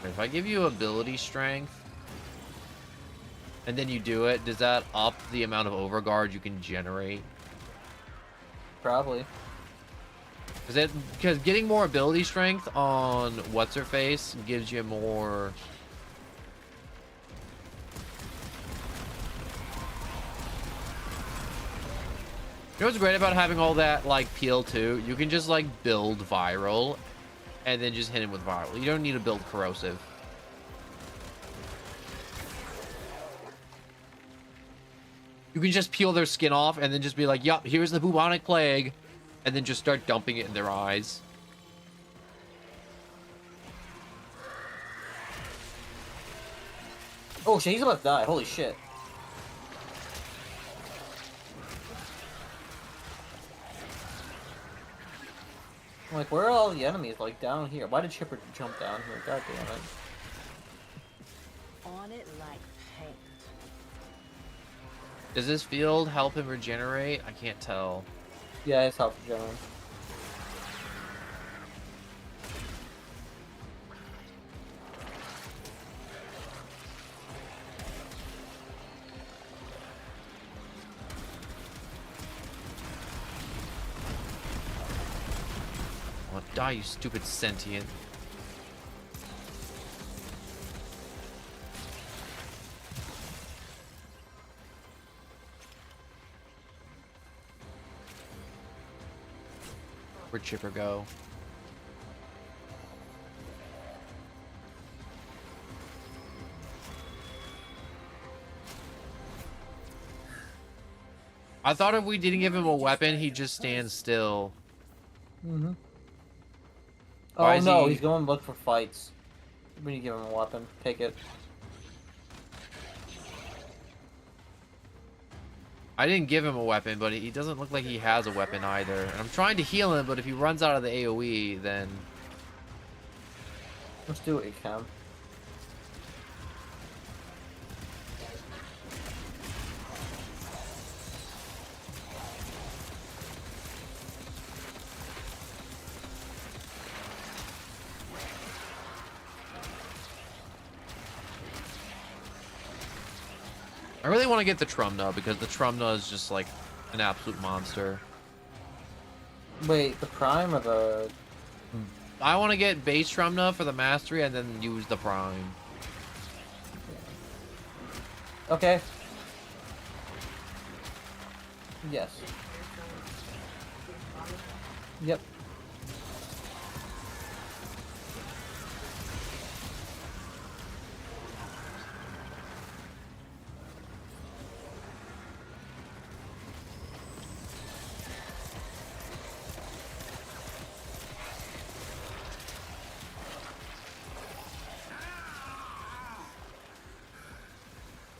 If I give you ability strength and then you do it, does that up the amount of overguard you can generate? Probably. Because getting more ability strength on what's her face gives you more. You know what's great about having all that like peel too? You can just like build viral and then just hit him with viral. You don't need to build corrosive. You can just peel their skin off and then just be like, yup, here's the bubonic plague. And then just start dumping it in their eyes. Oh shit, he's about to die. Holy shit. I'm like, where are all the enemies? Like, down here. Why did Chipper jump down here? God damn it. On it like paint. Does this field help him regenerate? I can't tell. Yeah, it's help regenerate. Die, you stupid sentient. Where'd Chipper go? I thought if we didn't give him a weapon, he'd just stand still. Mm-hmm. Why Oh is no, he- he's going to look for fights. When you give him a weapon, take it. I didn't give him a weapon, but he doesn't look like he has a weapon either. And I'm trying to heal him, but if he runs out of the AoE, then... Let's do what you can. I really want to get the Trumna, because the Trumna is just like an absolute monster. Wait, the Prime or the... I want to get base Trumna for the mastery and then use the Prime. Okay. Yes. Yep.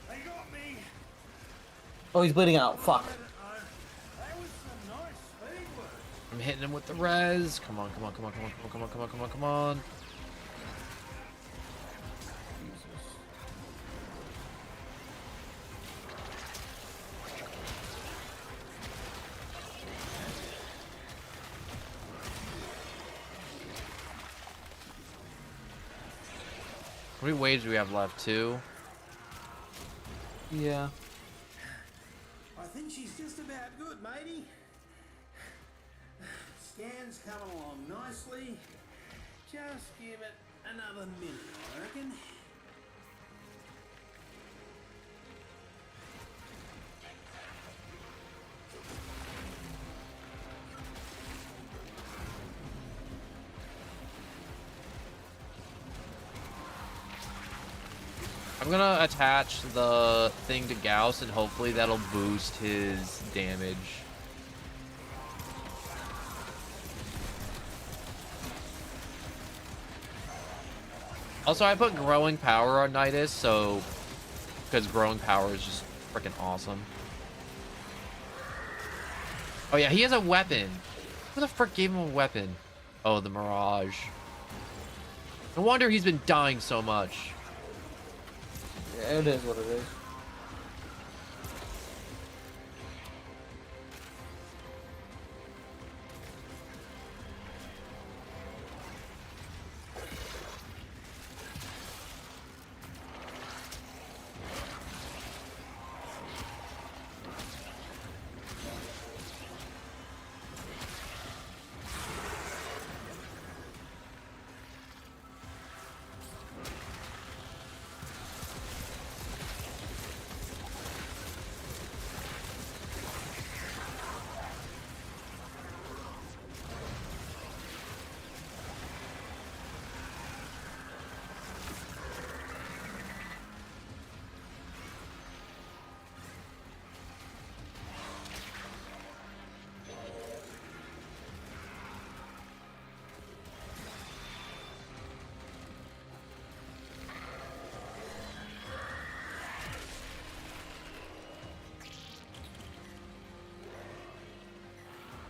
They got me. Oh, he's bleeding out. Fuck. That was some nice speed work. I'm hitting him with the res. Come on, come on, come on, come on, come on, come on, come on, come on. How many waves do we have left? 2? Yeah. I think she's just about good, matey. Scan's coming along nicely. Just give it another minute, I reckon. I'm gonna attach the thing to Gauss and hopefully that'll boost his damage. Also, I put growing power on Nidus, so because growing power is just freaking awesome. Oh yeah, he has a weapon. Who the frick gave him a weapon? Oh, the Mirage. No wonder he's been dying so much. Yeah, it is what it is.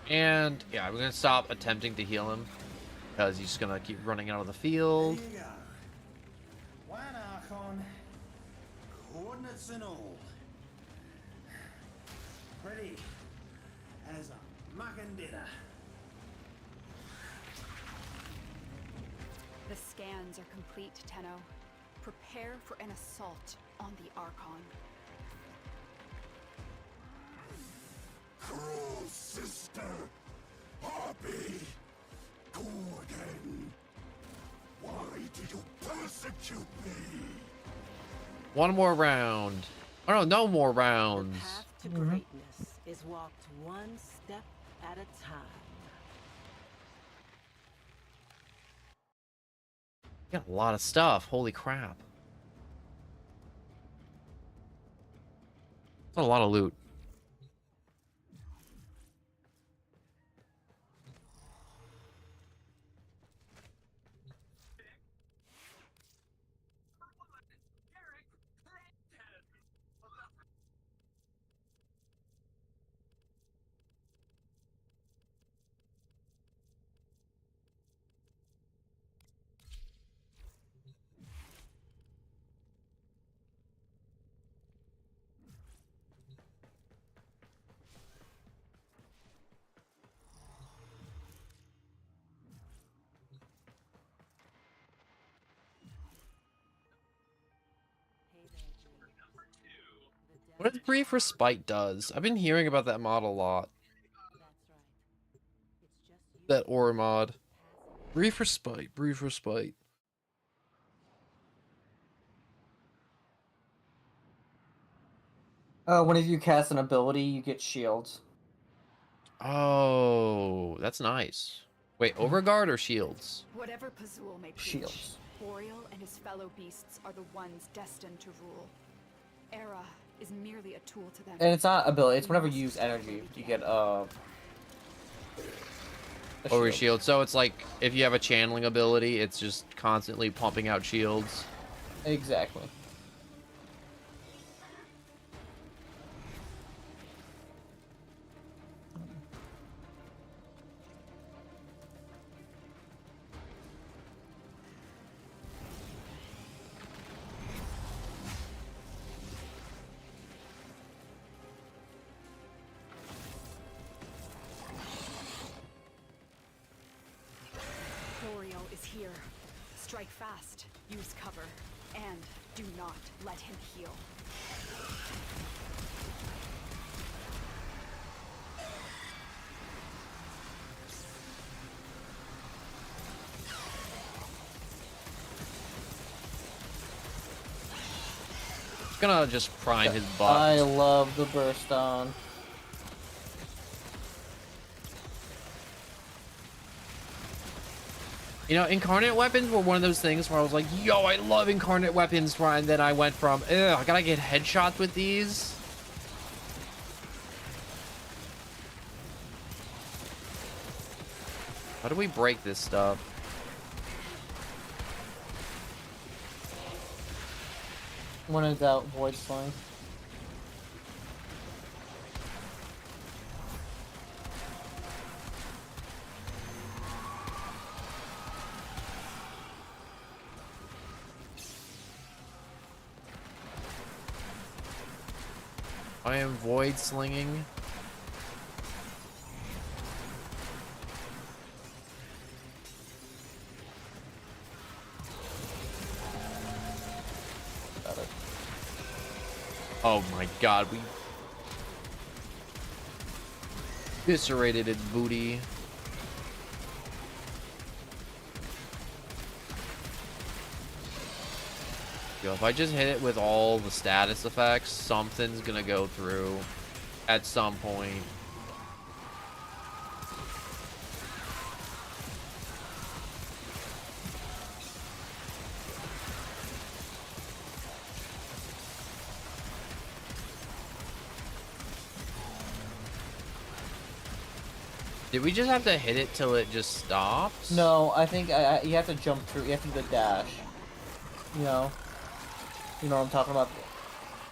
And yeah, I'm gonna stop attempting to heal him because he's just gonna keep running out of the field. There you go. One Archon, coordinates and all. Pretty as a mucking dinner. The scans are complete, Tenno. Prepare for an assault on the Archon. Cruel sister, Harpy, Gordon, why did you persecute me? One more round. Oh no, no more rounds. The path to greatness is walked one step at a time. Got a lot of stuff. Holy crap. That's a lot of loot. What does Brief Respite does? I've been hearing about that mod a lot. That aura mod. Brief Respite, Brief Respite. Whenever you cast an ability, you get shields. Oh, that's nice. Wait, Overguard or shields? Whatever Pazul may preach, Shields. Boreal and his fellow beasts are the ones destined to rule. Era is merely a tool to them. And it's not ability, it's whenever you use energy, you get a Over shield. So it's like if you have a channeling ability, it's just constantly pumping out shields. Exactly. Boreal is here. Strike fast, use cover, and do not let him heal. It's gonna just prime his butt. I love the burst on. You know, incarnate weapons were one of those things where I was like, yo, I love incarnate weapons, and then I went from, ugh, I gotta get headshots with these. How do we break this stuff? When in doubt, void sling. I am void slinging. Got it. Oh my god, we eviscerated its booty. Yo, if I just hit it with all the status effects, something's gonna go through at some point. Did we just have to hit it till it just stops? No, I think you have to jump through. You have to do the dash. You know what I'm talking about.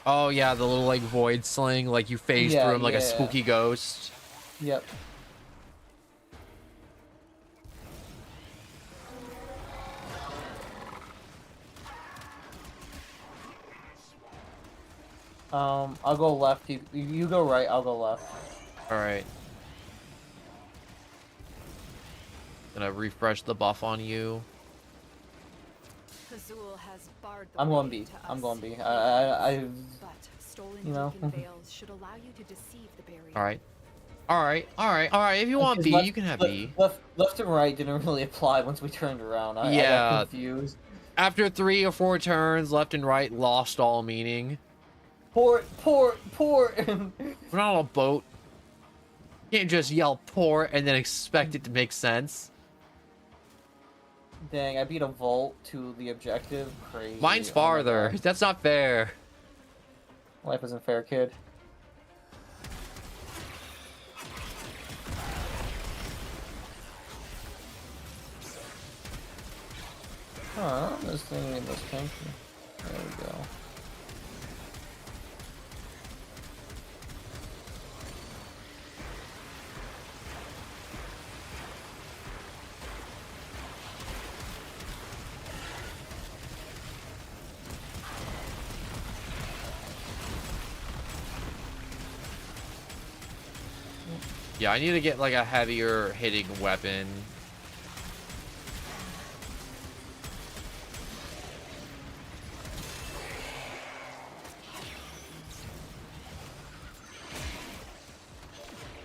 Oh yeah, the little like void sling, like you phase through him like a spooky ghost. Yep. I'll go left. You go right. I'll go left. All right. Gonna refresh the buff on you. Pazul has barred the I'm going way B. to I'm us. going B. But stolen you know. beacon veils should allow you to deceive the barrier. All right. All right. All right. All right. If you want B, you can have B. Left and right didn't really apply once we turned around. I Yeah. got confused. After 3 or 4 turns, left and right lost all meaning. Port. We're not on a boat. You can't just yell port and then expect it to make sense. Dang, I beat a vault to the objective. Crazy. Mine's Oh my farther. God. That's not fair. Life isn't fair, kid. Huh, this thing was kinky. There we go. Yeah, I need to get like a heavier hitting weapon.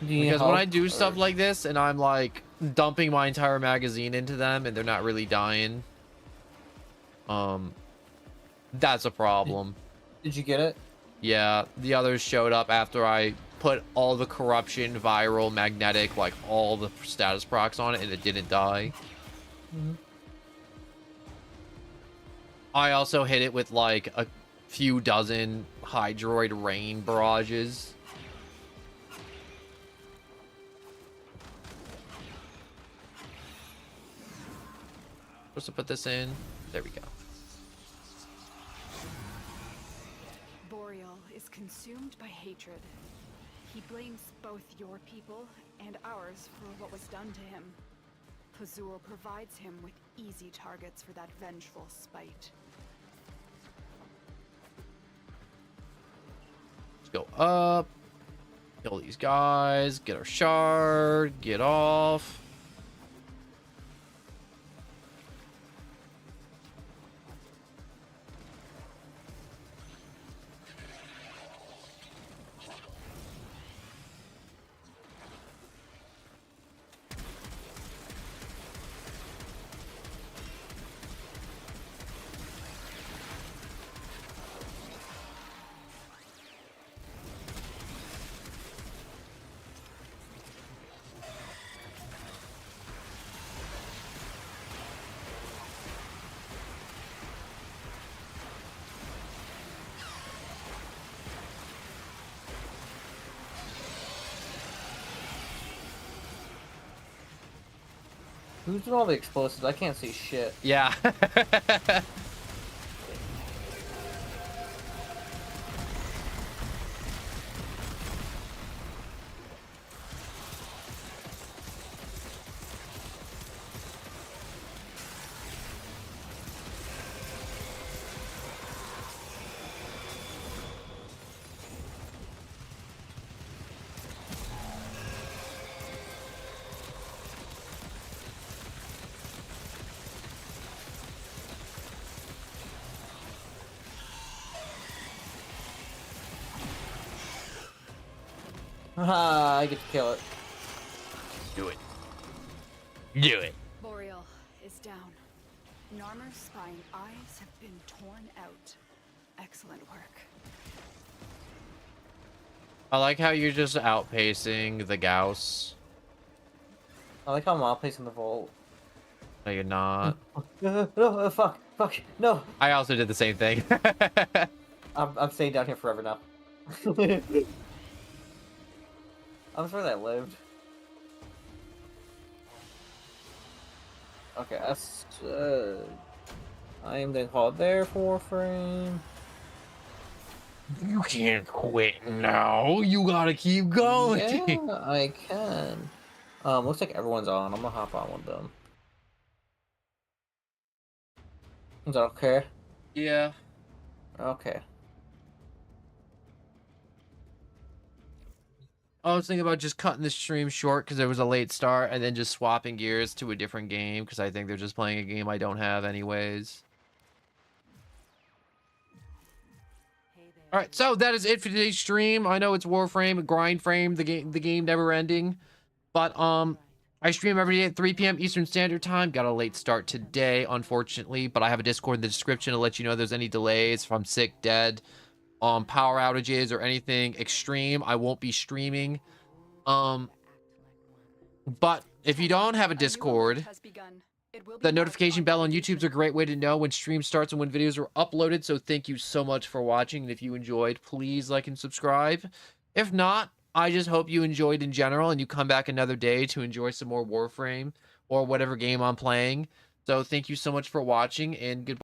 Because when I do stuff like this and I'm like dumping my entire magazine into them and they're not really dying, that's a problem. Did you get it? Yeah, the others showed up after I put all the corruption, viral, magnetic, like all the status procs on it, and it didn't die. I also hit it with like a few dozen Hydroid rain barrages. Supposed to put this in. There we go. Boreal is consumed by hatred. He blames both your people and ours for what was done to him. Pazul provides him with easy targets for that vengeful spite. Let's go up. Kill these guys. Get our shard. Get off. Who's doing all the explosives? I can't see shit. Yeah. Haha, I get to kill it. Do it. Do it. Boreal is down. Narmer's spine eyes have been torn out. Excellent work. I like how you're just outpacing the Gauss. I like how I'm outpacing the vault. No, you're not. No, fuck, no. I also did the same thing. I'm staying down here forever now. I'm sure that lived. Okay, that's I am then called there for Warframe. You can't quit now. You gotta keep going. Yeah, I can. Looks like everyone's on. I'm gonna hop on with them. Is that okay? Yeah. Okay. I was thinking about just cutting the stream short because there was a late start and then just swapping gears to a different game because I think they're just playing a game I don't have anyways. All right, so that is it for today's stream. I know it's Warframe, Grind Frame, the game never ending, but I stream every day at 3 p.m. Eastern Standard Time. Got a late start today, unfortunately, but I have a Discord in the description to let you know if there's any delays, if I'm sick, dead, power outages or anything extreme. I won't be streaming. But if you don't have a Discord, The notification bell on YouTube is a great way to know when stream starts and when videos are uploaded. So thank you so much for watching. And if you enjoyed, please like and subscribe. If not, I just hope you enjoyed in general and you come back another day to enjoy some more Warframe or whatever game I'm playing. So thank you so much for watching and goodbye.